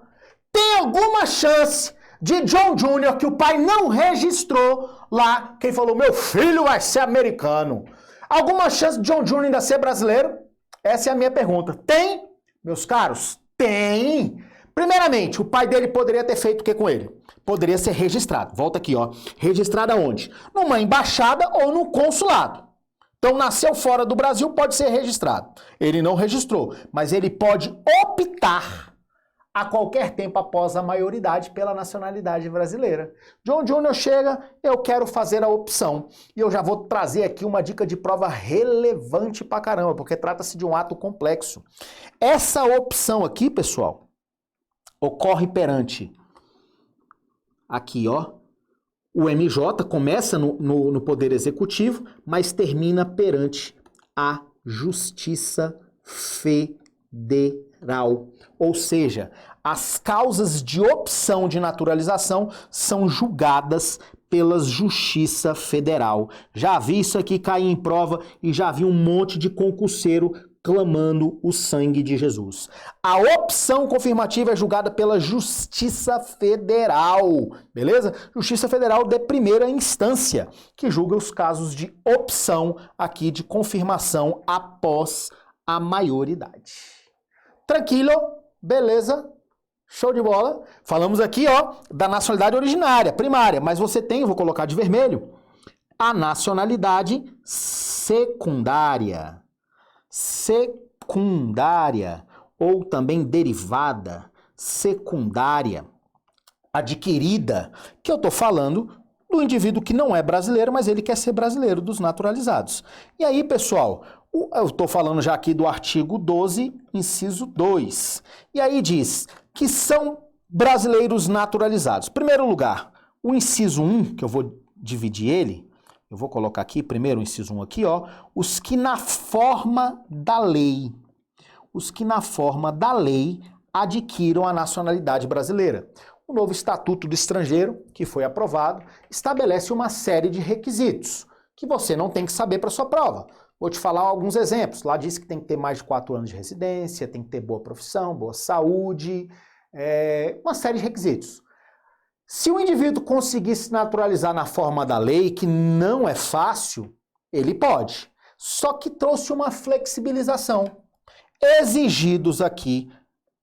Tem alguma chance de John Jr., que o pai não registrou lá, que ele falou, meu filho vai ser americano. Alguma chance de John Jr. ainda ser brasileiro? Essa é a minha pergunta. Tem? Meus caros, tem. Primeiramente, o pai dele poderia ter feito o que com ele? Poderia ser registrado. Volta aqui, ó. Registrado aonde? Numa embaixada ou no consulado. Então, nasceu fora do Brasil, pode ser registrado. Ele não registrou, mas ele pode optar a qualquer tempo após a maioridade pela nacionalidade brasileira. John Jr. chega, eu quero fazer a opção. E eu já vou trazer aqui uma dica de prova relevante pra caramba, porque trata-se de um ato complexo. Essa opção aqui, pessoal, ocorre perante aqui, ó, o MJ, começa no Poder Executivo, mas termina perante a Justiça Federal. Ou seja, as causas de opção de naturalização são julgadas pela Justiça Federal. Já vi isso aqui cair em prova e já vi um monte de concurseiro clamando o sangue de Jesus. A opção confirmativa é julgada pela Justiça Federal, beleza? Justiça Federal de primeira instância, que julga os casos de opção aqui de confirmação após a maioridade. Tranquilo? Beleza? Show de bola? Falamos aqui, ó, da nacionalidade originária, primária, mas você tem, vou colocar de vermelho, a nacionalidade secundária. Secundária, ou também derivada, secundária, adquirida, que eu estou falando do indivíduo que não é brasileiro, mas ele quer ser brasileiro, dos naturalizados. E aí, pessoal, eu estou falando já aqui do artigo 12, inciso 2. E aí diz que são brasileiros naturalizados. Primeiro lugar, o inciso 1, que eu vou dividir ele, eu vou colocar aqui, primeiro o inciso 1 aqui, ó, os que na forma da lei, adquiram a nacionalidade brasileira. O novo Estatuto do Estrangeiro, que foi aprovado, estabelece uma série de requisitos que você não tem que saber para sua prova. Vou te falar alguns exemplos. Lá diz que tem que ter mais de 4 anos de residência, tem que ter boa profissão, boa saúde, uma série de requisitos. Se o indivíduo conseguir se naturalizar na forma da lei, que não é fácil, ele pode. Só que trouxe uma flexibilização. Exigidos aqui,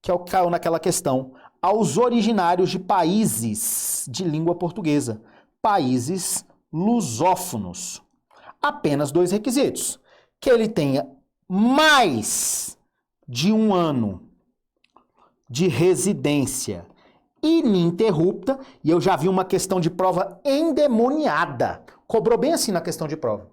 que é o que caiu naquela questão, aos originários de países de língua portuguesa, países lusófonos. Apenas 2 requisitos. Que ele tenha mais de 1 ano de residência ininterrupta, e eu já vi uma questão de prova endemoniada. Cobrou bem assim na questão de prova.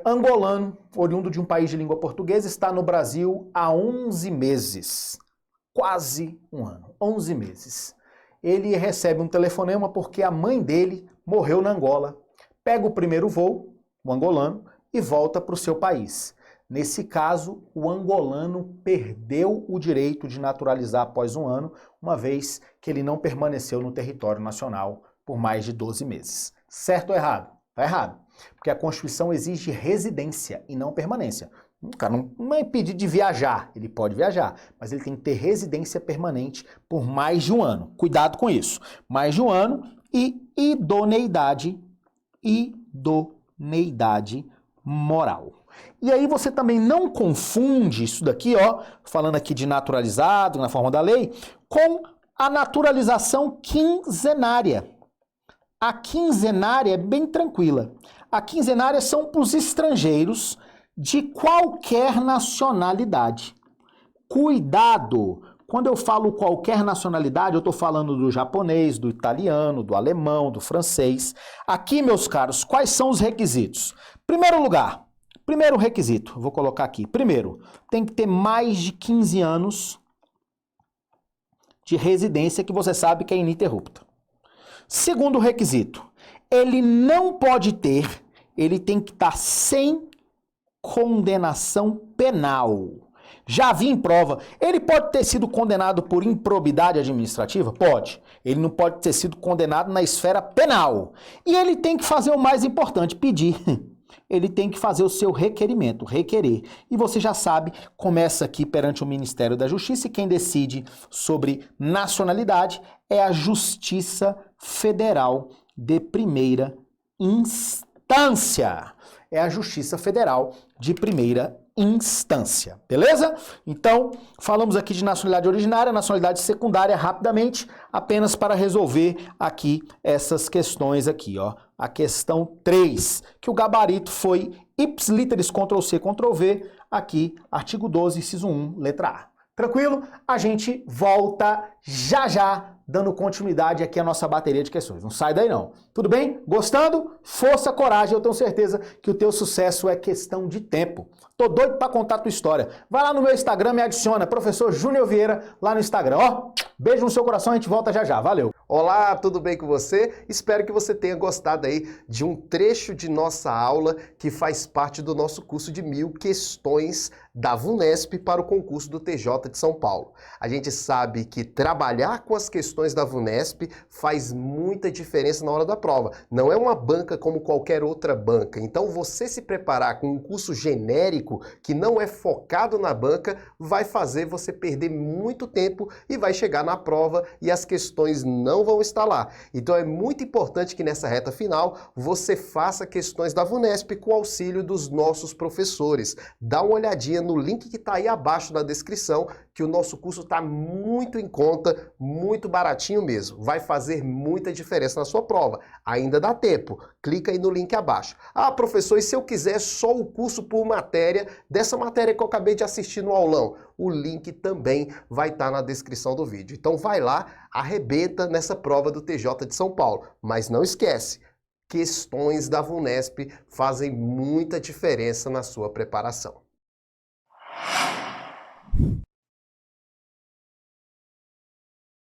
Angolano, oriundo de um país de língua portuguesa, está no Brasil há 11 meses. Quase 1 ano. 11 meses. Ele recebe um telefonema porque a mãe dele morreu na Angola. Pega o primeiro voo, o angolano, e volta para o seu país. Nesse caso, o angolano perdeu o direito de naturalizar após 1 ano, uma vez que ele não permaneceu no território nacional por mais de 12 meses. Certo ou errado? Está errado. Porque a Constituição exige residência e não permanência. O cara não é impedido de viajar, ele pode viajar, mas ele tem que ter residência permanente por mais de 1 ano. Cuidado com isso. Mais de 1 ano e idoneidade moral. E aí você também não confunde isso daqui, ó, falando aqui de naturalizado, na forma da lei, com a naturalização quinzenária. A quinzenária é bem tranquila. A quinzenária são para os estrangeiros de qualquer nacionalidade. Cuidado! Quando eu falo qualquer nacionalidade, eu estou falando do japonês, do italiano, do alemão, do francês. Aqui, meus caros, quais são os requisitos? Primeiro lugar, primeiro requisito, vou colocar aqui. Primeiro, tem que ter mais de 15 anos de residência, que você sabe que é ininterrupta. Segundo requisito, ele não pode ter, ele tem que estar sem condenação penal. Já vi em prova, ele pode ter sido condenado por improbidade administrativa? Pode. Ele não pode ter sido condenado na esfera penal. E ele tem que fazer o mais importante, pedir. Ele tem que fazer o seu requerimento, requerer. E você já sabe, começa aqui perante o Ministério da Justiça e quem decide sobre nacionalidade é a Justiça Federal de primeira instância. É a Justiça Federal de primeira instância, beleza? Então, falamos aqui de nacionalidade originária, nacionalidade secundária rapidamente, apenas para resolver aqui essas questões aqui, ó. A questão 3, que o gabarito foi ipsiliteris Ctrl+C, Ctrl+V, aqui, artigo 12, inciso 1, letra A. Tranquilo? A gente volta já já, dando continuidade aqui à nossa bateria de questões. Não sai daí não. Tudo bem? Gostando? Força, coragem. Eu tenho certeza que o teu sucesso é questão de tempo. Tô doido para contar a tua história. Vai lá no meu Instagram, me adiciona, Professor Júnior Vieira, lá no Instagram. Ó, beijo no seu coração, a gente volta já já. Valeu! Olá, tudo bem com você? Espero que você tenha gostado aí de um trecho de nossa aula que faz parte do nosso curso de 1000 questões da VUNESP para o concurso do TJ de São Paulo. A gente sabe que trabalhar com as questões da VUNESP faz muita diferença na hora da prova. Não é uma banca como qualquer outra banca. Então você se preparar com um curso genérico que não é focado na banca vai fazer você perder muito tempo e vai chegar na prova e as questões não vão estar lá. Então é muito importante que nessa reta final você faça questões da VUNESP com o auxílio dos nossos professores. Dá uma olhadinha no link que está aí abaixo na descrição, que o nosso curso está muito em conta, muito baratinho mesmo. Vai fazer muita diferença na sua prova. Ainda dá tempo. Clica aí no link abaixo. Ah, professor, e se eu quiser só o curso por matéria, dessa matéria que eu acabei de assistir no aulão? O link também vai estar na descrição do vídeo. Então vai lá, arrebenta nessa prova do TJ de São Paulo. Mas não esquece, questões da VUNESP fazem muita diferença na sua preparação.